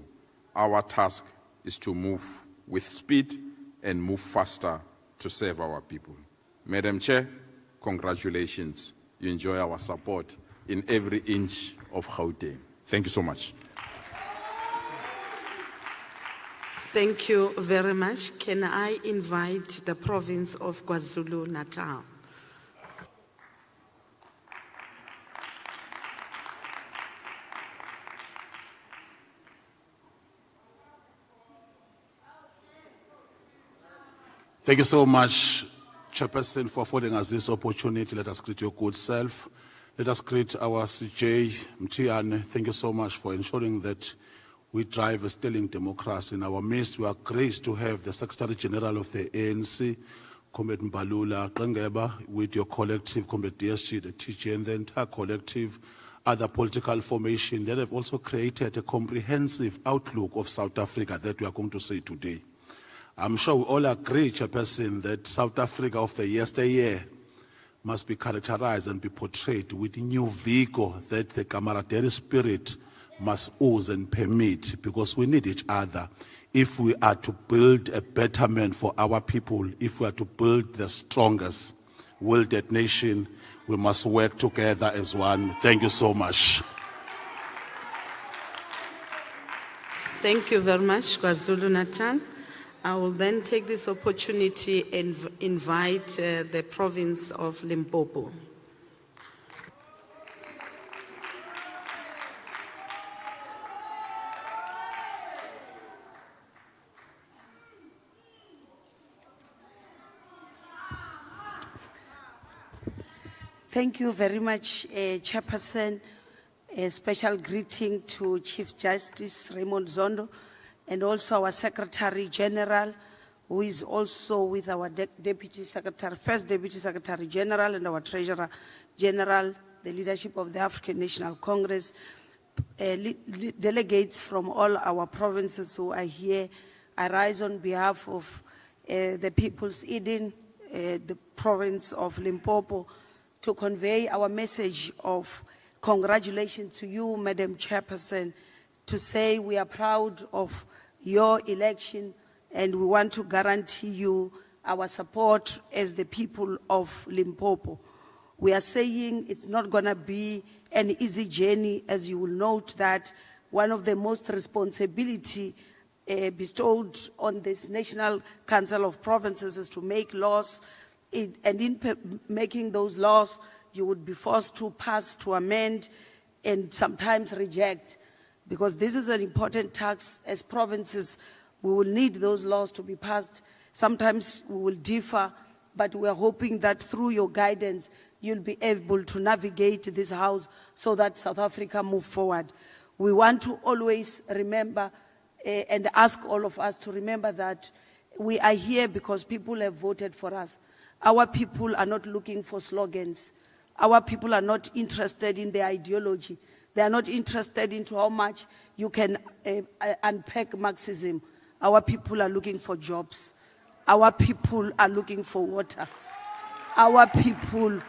Our task is to move with speed and move faster to serve our people. Madam Chair, congratulations. You enjoy our support in every inch of Gauteng. Thank you so much. Thank you very much. Can I invite the province of KwaZulu-Natal? Thank you so much, Chairperson, for affording us this opportunity. Let us greet your good self. Let us greet our CJ, Mtiane. Thank you so much for ensuring that we drive a sterling democracy. In our midst, we are graced to have the Secretary General of the ANC, Comrade Mbalula Qengeba, with your collective, Comrade DSG, the TG, and the entire collective, other political formation that have also created a comprehensive outlook of South Africa that we are going to say today. I'm sure we all agree, Chairperson, that South Africa of the yesteryear must be characterized and be portrayed with new vigor that the camaraderie spirit must ooze and permit, because we need each other. If we are to build a betterment for our people, if we are to build the strongest wielded nation, we must work together as one. Thank you so much. Thank you very much, KwaZulu-Natal. I will then take this opportunity and invite the province of Limpopo. Thank you very much, Chairperson. A special greeting to Chief Justice Raymond Zondo, and also our Secretary General, who is also with our Deputy Secretary, First Deputy Secretary General, and our Treasurer General, the leadership of the African National Congress, delegates from all our provinces who are here. I rise on behalf of the People's Eden, the province of Limpopo, to convey our message of congratulations to you, Madam Chairperson, to say we are proud of your election and we want to guarantee you our support as the people of Limpopo. We are saying it's not going to be an easy journey, as you will note that one of the most responsibility bestowed on this National Council of Provinces is to make laws, and in making those laws, you would be forced to pass, to amend, and sometimes reject. Because this is an important task. As provinces, we will need those laws to be passed. Sometimes we will differ, but we are hoping that through your guidance, you'll be able to navigate this house so that South Africa move forward. We want to always remember and ask all of us to remember that we are here because people have voted for us. Our people are not looking for slogans. Our people are not interested in the ideology. They are not interested into how much you can unpack Marxism. Our people are looking for jobs. Our people are looking for water. our people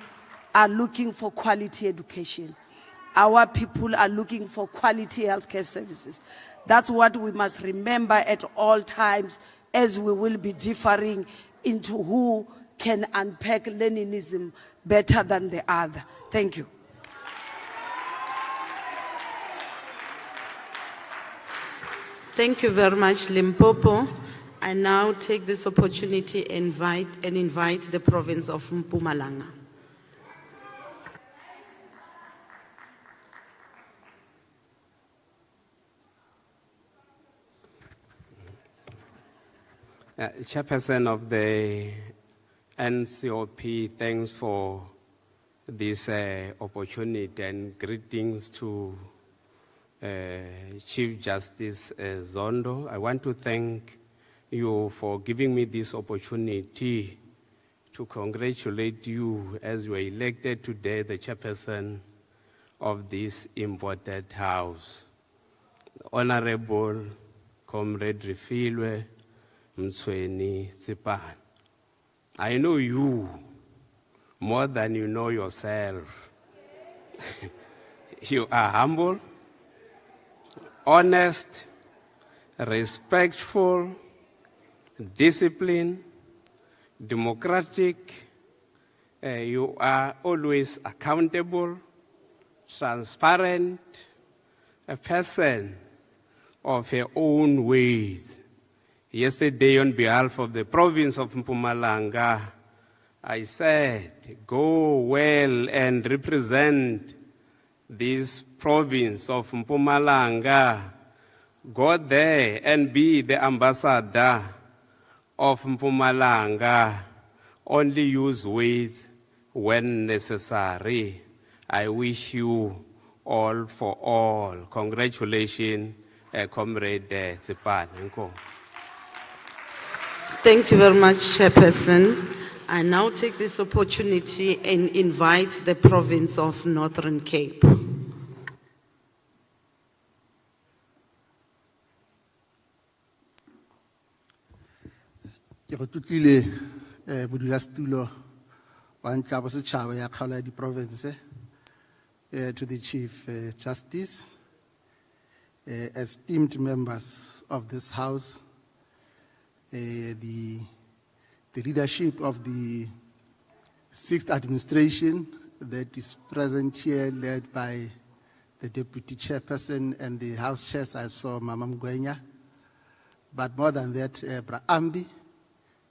are looking for quality education. Our people are looking for quality healthcare services. That's what we must remember at all times, as we will be differing into who can unpack Leninism better than the other. Thank you. Thank you very much, Limpopo. I now take this opportunity and invite the province of Mpumalanga. Chairperson of the NCOP, thanks for this opportunity, and greetings to Chief Justice Zondo. I want to thank you for giving me this opportunity to congratulate you as you were elected today the chairperson of this important house. Honorable Comrade Refilwe Mtsweni Tsipane, I know you more than you know yourself. You are humble, honest, respectful, disciplined, democratic. You are always accountable, transparent, a person of your own ways. Yesterday, on behalf of the province of Mpumalanga, I said, go well and represent this province of Mpumalanga. Go there and be the ambassador of Mpumalanga. Only use words when necessary. I wish you all for all. Congratulations, Comrade Tsipane. Thank you very much, Chairperson. I now take this opportunity and invite the province of Northern Cape. To the Chief Justice, esteemed members of this House, the leadership of the 6th administration that is present here, led by the Deputy Chairperson and the House Chairs. I saw Mama Mgwenya, but more than that, Bra Ambi,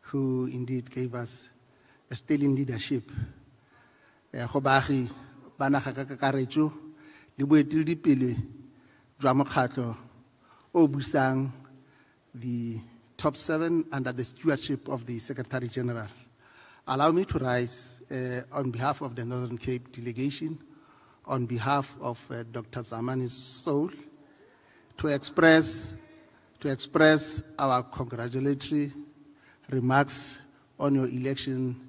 who indeed gave us a sterling leadership. Bana kakaretso le boeteledi pele jwa mokgatlo o busang the top 7 under the stewardship of the Secretary General. Allow me to rise on behalf of the Northern Cape delegation, on behalf of Dr. Zamani's soul, to express our congratulatory remarks on your election,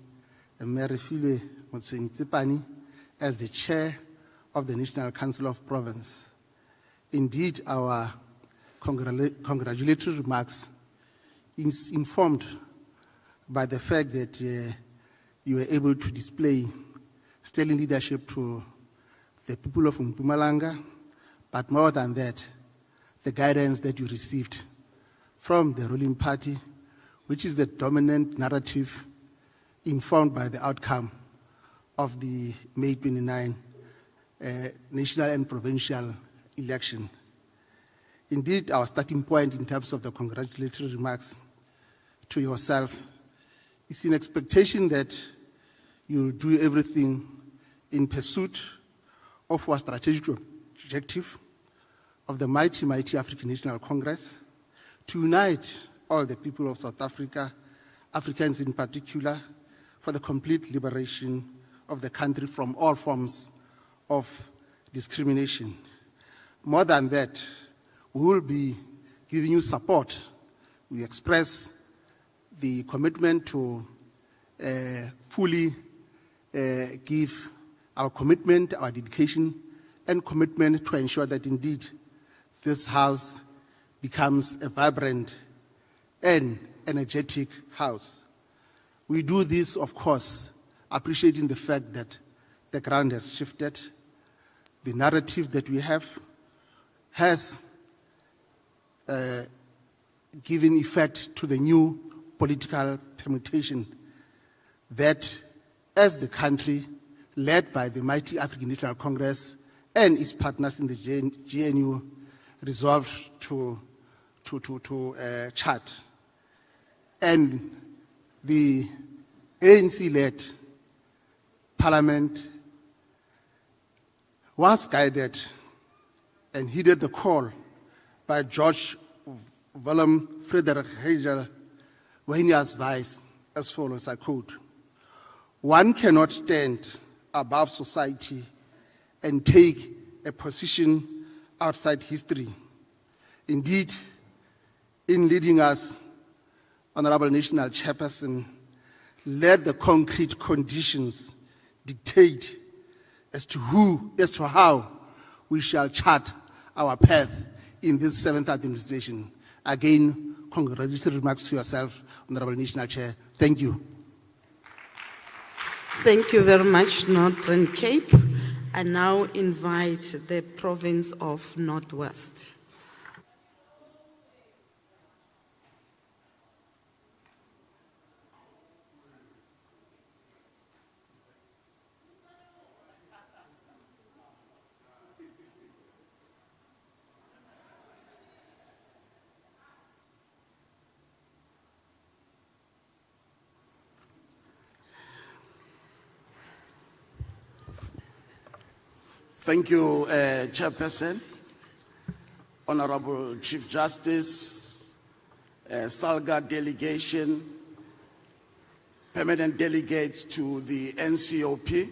Mayor Refilwe Mtsweni Tsipane, as the chair of the National Council of Province. Indeed, our congratulatory remarks is informed by the fact that you were able to display sterling leadership to the people of Mpumalanga, but more than that, the guidance that you received from the ruling party, which is the dominant narrative informed by the outcome of the May 29 national and provincial election. Indeed, our starting point in terms of the congratulatory remarks to yourself is in expectation that you'll do everything in pursuit of our strategic objective of the mighty African National Congress to unite all the people of South Africa, Africans in particular, for the complete liberation of the country from all forms of discrimination. More than that, we will be giving you support. We express the commitment to fully give our commitment, our dedication, and commitment to ensure that indeed this house becomes a vibrant and energetic house. We do this, of course, appreciating the fact that the ground has shifted. The narrative that we have has given effect to the new political permutation that, as the country led by the mighty African National Congress and its partners in the GNU, resolved to chart. And the ANC-led parliament was guided and heeded the call by George Willem Frederik Hegel when he advised as follows, I quote, "One cannot stand above society and take a position outside history. Indeed, in leading us, Honorable National Chairperson, let the concrete conditions dictate as to how we shall chart our path in this 7th administration." Again, congratulatory remarks to yourself, Honorable National Chair. Thank you. Thank you very much, Northern Cape. I now invite the province of Northwest. Thank you, Chairperson, Honorable Chief Justice, Salga delegation, permanent delegates to the NCOP,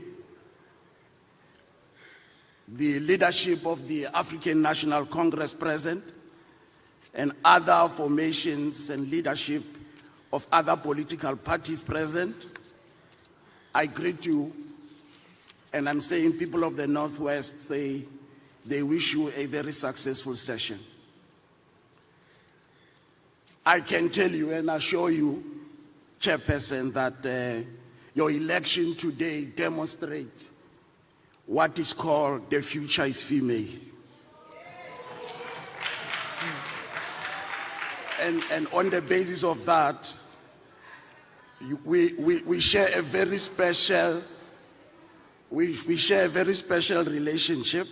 the leadership of the African National Congress present, and other formations and leadership of other political parties present. I greet you. And I'm saying, people of the Northwest, they wish you a very successful session. I can tell you and assure you, Chairperson, that your election today demonstrates what is called the future is female. And on the basis of that, we share a very special We share a very special relationship.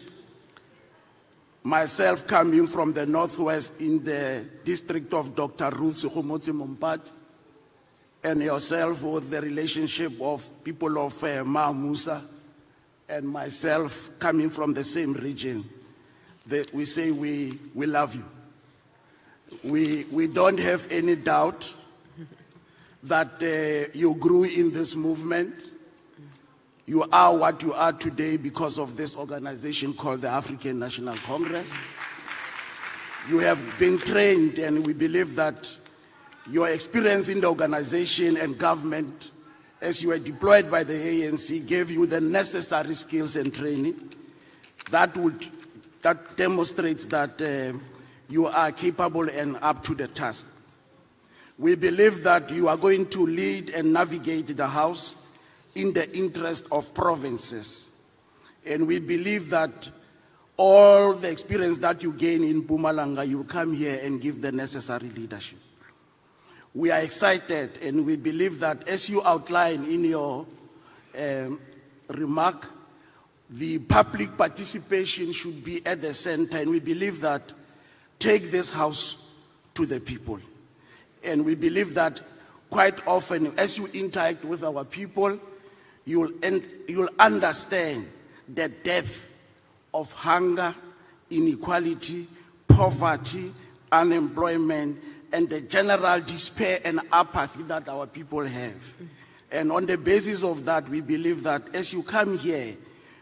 Myself coming from the Northwest in the district of Dr. Ruth Sekgomotsi Mompat, and yourself with the relationship of people of Ma Musa, and myself coming from the same region. We say we love you. We don't have any doubt that you grew in this movement. You are what you are today because of this organization called the African National Congress. You have been trained, and we believe that your experience in the organization and government, as you were deployed by the ANC, gave you the necessary skills and training. That demonstrates that you are capable and up to the task. We believe that you are going to lead and navigate the House in the interest of provinces. And we believe that all the experience that you gain in Mpumalanga, you'll come here and give the necessary leadership. We are excited, and we believe that, as you outline in your remark, the public participation should be at the center, and we believe that take this House to the people. And we believe that quite often, as you interact with our people, you'll understand the depth of hunger, inequality, poverty, unemployment, and the general despair and apathy that our people have. And on the basis of that, we believe that as you come here,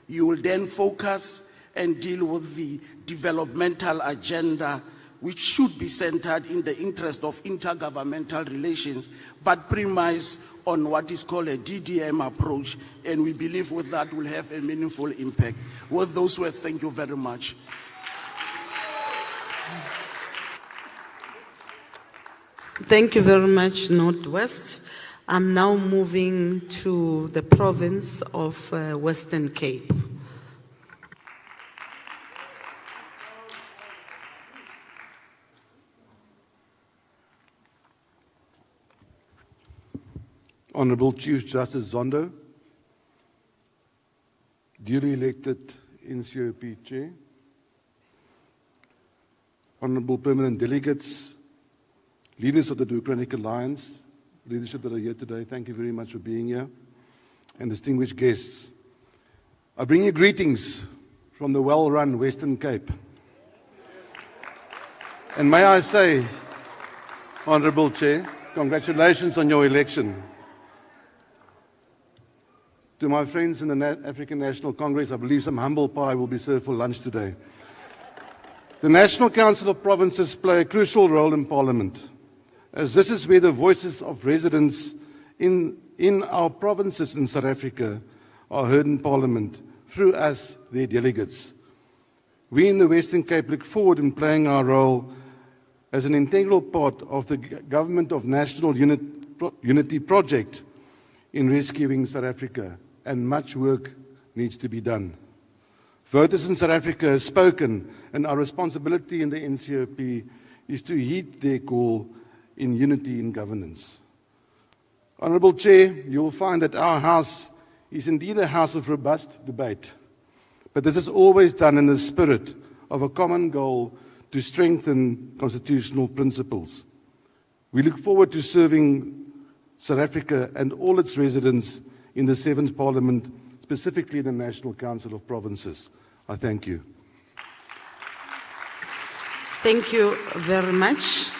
you will then focus and deal with the developmental agenda, which should be centered in the interest of intergovernmental relations, but premise on what is called a DDM approach, and we believe with that will have a meaningful impact. With those words, thank you very much. Thank you very much, Northwest. I'm now moving to the province of Western Cape. Honorable Chief Justice Zondo, duly elected NCOP Chair, Honorable Permanent Delegates, leaders of the Democratic Alliance, leadership that are here today, thank you very much for being here, and distinguished guests. I bring you greetings from the well-run Western Cape. And may I say, Honorable Chair, congratulations on your election. To my friends in the African National Congress, I believe some humble pie will be served for lunch today. The National Council of Provinces play a crucial role in Parliament, as this is where the voices of residents in our provinces in South Africa are heard in Parliament through us, their delegates. We in the Western Cape look forward in playing our role as an integral part of the Government of National Unity project in rescuing South Africa, and much work needs to be done. Voters in South Africa have spoken, and our responsibility in the NCOP is to heed their call in unity in governance. Honourable Chair, you will find that our House is indeed a house of robust debate, but this is always done in the spirit of a common goal to strengthen constitutional principles. We look forward to serving South Africa and all its residents in the 7th Parliament, specifically the National Council of Provinces. I thank you. Thank you very much.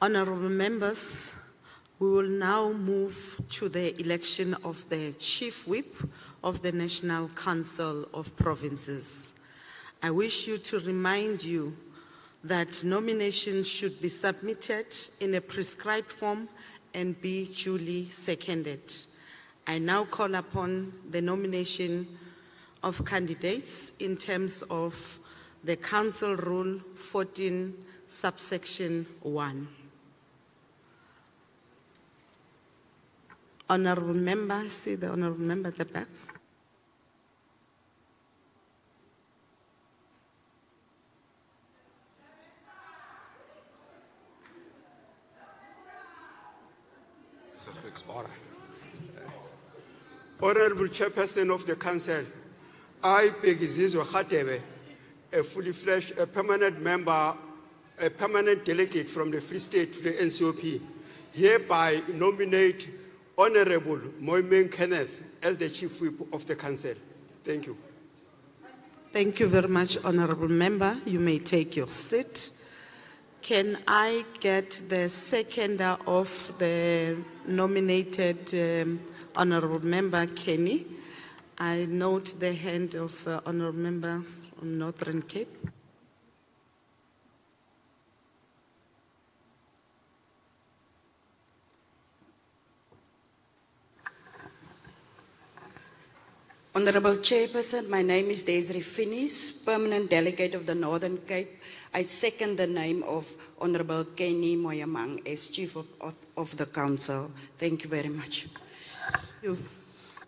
Honorable members, we will now move to the election of the Chief Whip of the National Council of Provinces. I wish to remind you that nominations should be submitted in a prescribed form and be duly seconded. I now call upon the nomination of candidates in terms of the Council Rule 14, subsection 1. Honorable member, I see the honorable member at the back. Honorable Chairperson of the Council, I, Pegizizwe Khatebe, a fully fledged, a permanent member, a permanent delegate from the Free State to the NCOP, hereby nominate Honorable Moimeng Kenneth as the Chief Whip of the Council. Thank you. Thank you very much, honorable member. You may take your seat. Can I get the seconder of the nominated honorable member, Kenny? I note the hand of honorable member from Northern Cape. Honorable Chairperson, my name is Desiree Finis, permanent delegate of the Northern Cape. I second the name of Honorable Kenny Moyamang as Chief of the Council. Thank you very much. Thank you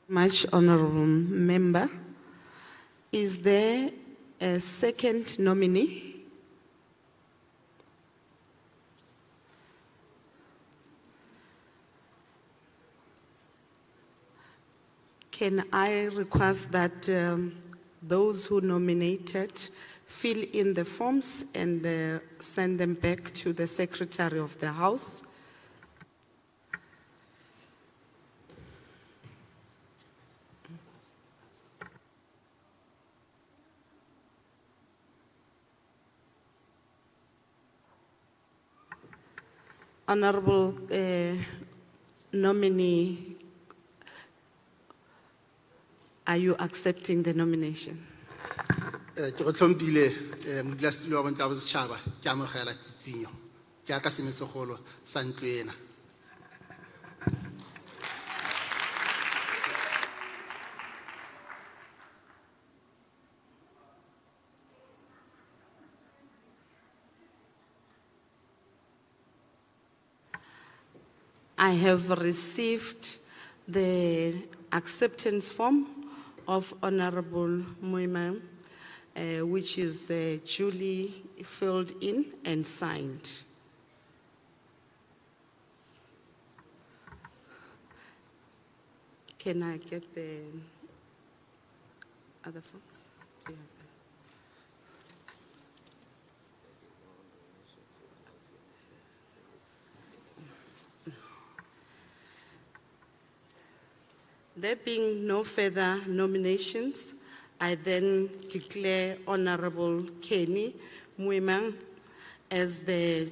much, honorable member. Is there a second nominee? Can I request that those who nominated fill in the forms and send them back to the Secretary of the House? Honorable nominee, are you accepting the nomination? Ke go tlhompile modulasetulo wa bontle wa bosetšhaba ke amogela tsitsinyo jaaka semesegolo sa ntlo ena. I have received the acceptance form of Honorable Moima, which is duly filled in and signed. Can I get the other forms? Do you have them? There being no further nominations, I then declare Honorable Kenny Moima as the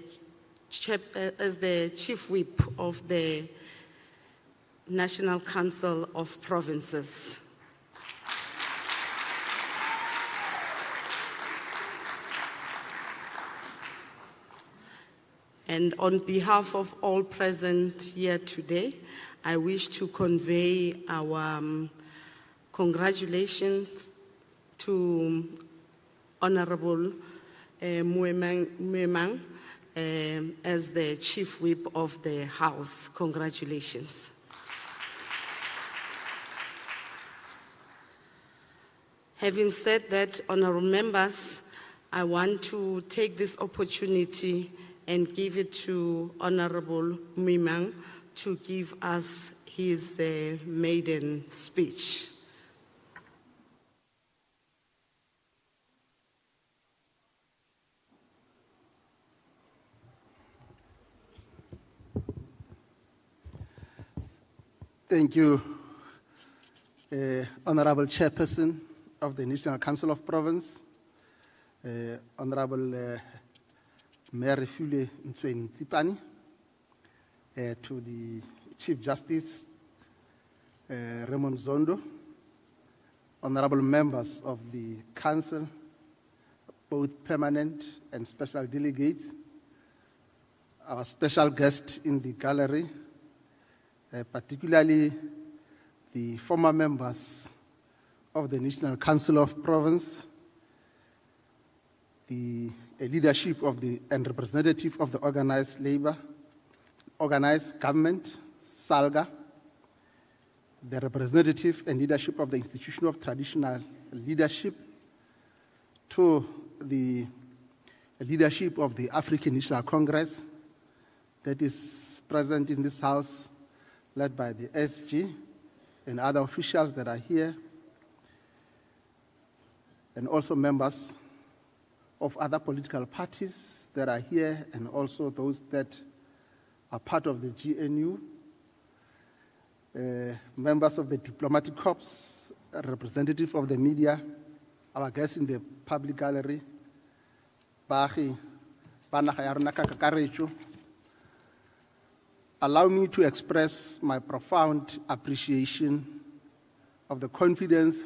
Chief Whip of the National Council of Provinces. And on behalf of all present here today, I wish to convey our congratulations to Honorable Moima as the Chief Whip of the House. Congratulations. Having said that, honorable members, I want to take this opportunity and give it to Honorable Moima to give us his maiden speech. Thank you, Honorable Chairperson of the National Council of Province, Honorable Mayor Fule Ntweni Tsipani, to the Chief Justice Raymond Zondo, honorable members of the Council, both permanent and special delegates, our special guest in the gallery, particularly the former members of the National Council of Province, the leadership of and representative of the organized government, SALGA, the representative and leadership of the Institution of Traditional Leadership, to the leadership of the African National Congress that is present in this house, led by the SG and other officials that are here, and also members of other political parties that are here, and also those that are part of the GNU, members of the diplomatic corps, representative of the media, our guests in the public gallery, allow me to express my profound appreciation of the confidence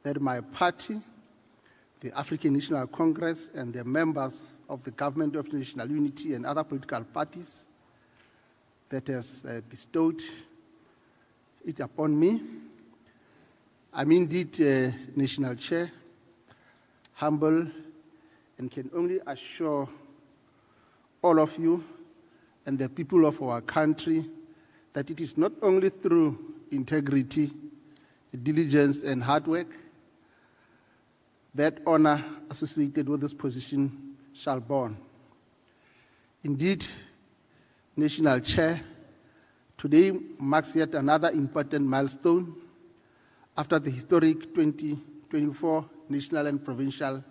that my party, the African National Congress, and the members of the Government of National Unity and other political parties that has bestowed it upon me. I'm indeed National Chair, humble, and can only assure all of you and the people of our country that it is not only through integrity, diligence, and hard work that honor associated with this position shall born. Indeed, National Chair, today marks yet another important milestone after the historic 2024 national and provincial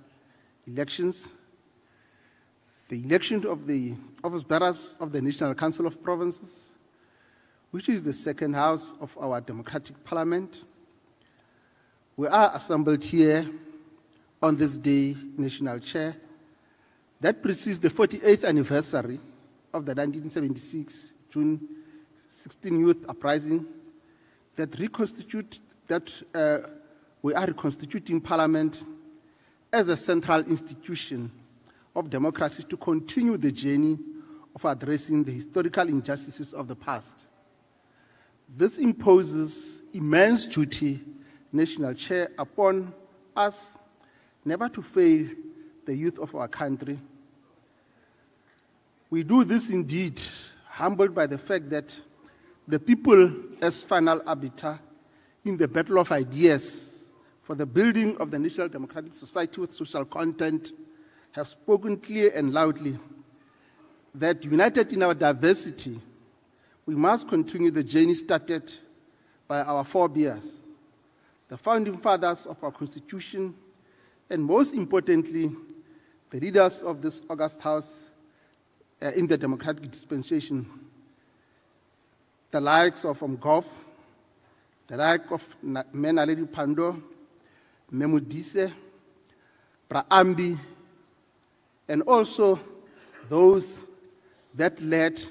elections. The election of the office bearers of the National Council of Provinces, which is the second house of our democratic parliament. We are assembled here on this day, National Chair, that precedes the 48th anniversary of the 1976 June 16 Youth Uprising we are reconstituting Parliament as a central institution of democracy to continue the journey of addressing the historical injustices of the past. This imposes immense duty, National Chair, upon us never to fail the youth of our country. We do this indeed humbled by the fact that the people, as final arbiter in the battle of ideas for the building of the national democratic society with social content, have spoken clear and loudly that united in our diversity, we must continue the journey started by our forebears, the founding fathers of our Constitution, and most importantly, the leaders of this august House in the democratic dispensation, the likes of Mgof, the like of Menaledi Pandor, Memudise, Praambi, and also those that led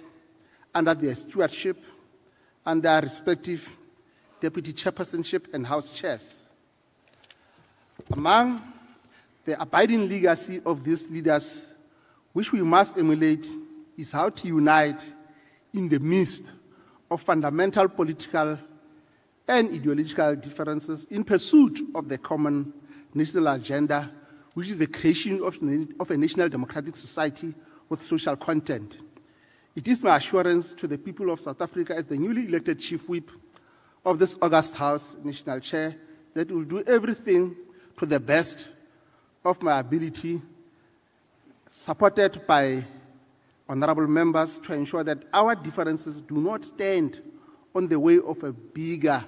under their stewardship and their respective deputy chairpersonship and house chairs. Among the abiding legacy of these leaders, which we must emulate, is how to unite in the midst of fundamental political and ideological differences in pursuit of the common national agenda, which is the creation of a national democratic society with social content. It is my assurance to the people of South Africa as the newly elected Chief Whip of this august House National Chair that will do everything to the best of my ability, supported by honorable members, to ensure that our differences do not stand on the way of a bigger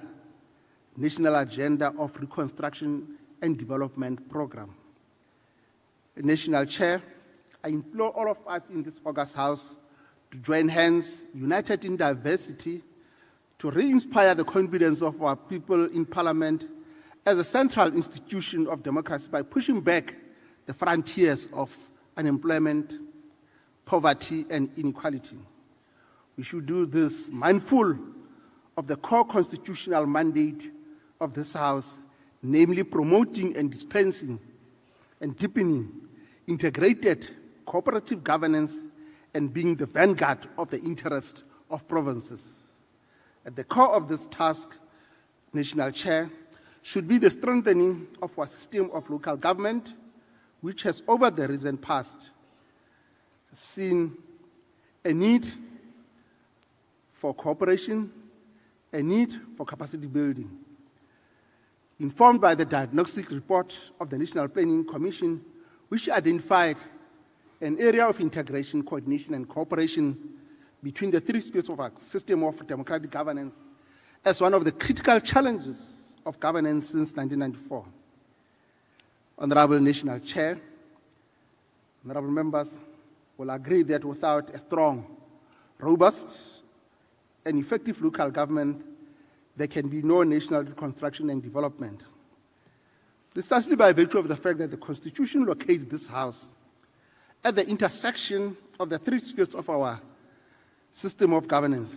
national agenda of reconstruction and development program. National Chair, I implore all of us in this august House to join hands, united in diversity, to re-inspire the confidence of our people in Parliament as a central institution of democracy by pushing back the frontiers of unemployment, poverty, and inequality. We should do this mindful of the core constitutional mandate of this House, namely promoting and dispensing and deepening integrated cooperative governance and being the vanguard of the interest of provinces. At the core of this task, National Chair, should be the strengthening of our system of local government, which has over the recent past seen a need for cooperation, a need for capacity building. Informed by the diagnostic report of the National Planning Commission, which identified an area of integration, coordination, and cooperation between the three spheres of our system of democratic governance as one of the critical challenges of governance since 1994. Honorable National Chair, honorable members will agree that without a strong, robust, and effective local government, there can be no national reconstruction and development. Precisely by virtue of the fact that the Constitution locates this House at the intersection of the three spheres of our system of governance.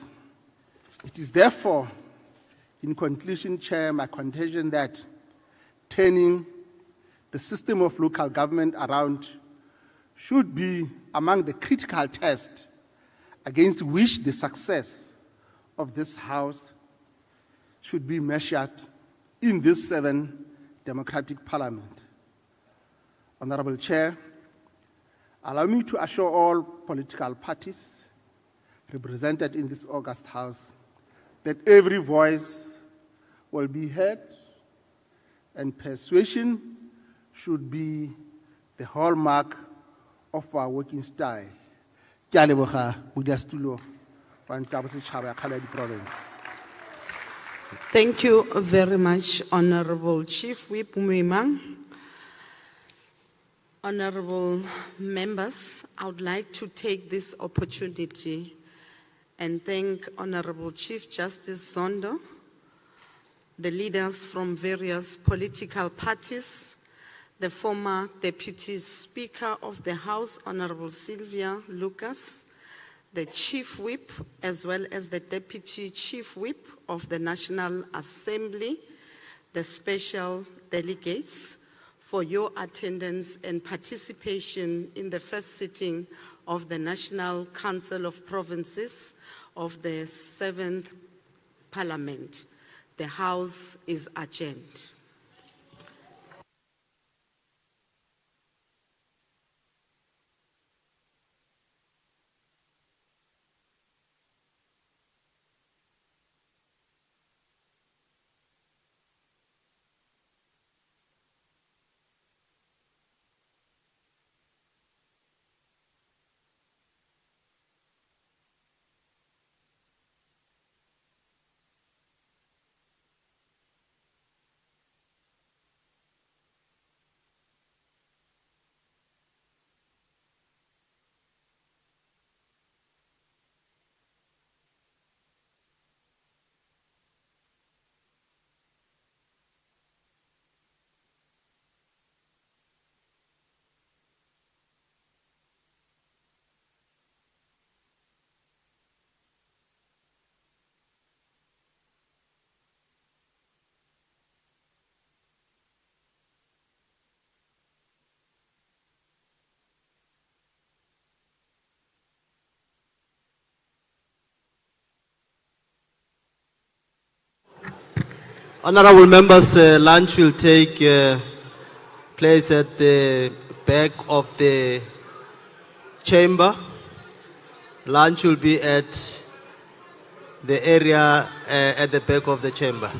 It is therefore, in conclusion, Chair, my contention that turning the system of local government around should be among the critical tests against which the success of this House should be measured in this 7th democratic parliament. Honorable Chair, allow me to assure all political parties represented in this august House that every voice will be heard and persuasion should be the hallmark of our working style. Ke a leboga modulasetulo wa Ntabo Setšhaba ya Kgaladi Province. Thank you very much, Honorable Chief Whip Moimang. Honorable members, I would like to take this opportunity and thank Honorable Chief Justice Zondo, the leaders from various political parties, the former Deputy Speaker of the House, Honorable Sylvia Lucas, the Chief Whip, as well as the Deputy Chief Whip of the National Assembly, the special delegates, for your attendance and participation in the first sitting of the National Council of Provinces of the 7th Parliament. The House is adjourned. Honorable members, lunch will take place at the back of the chamber. Lunch will be at the area at the back of the chamber.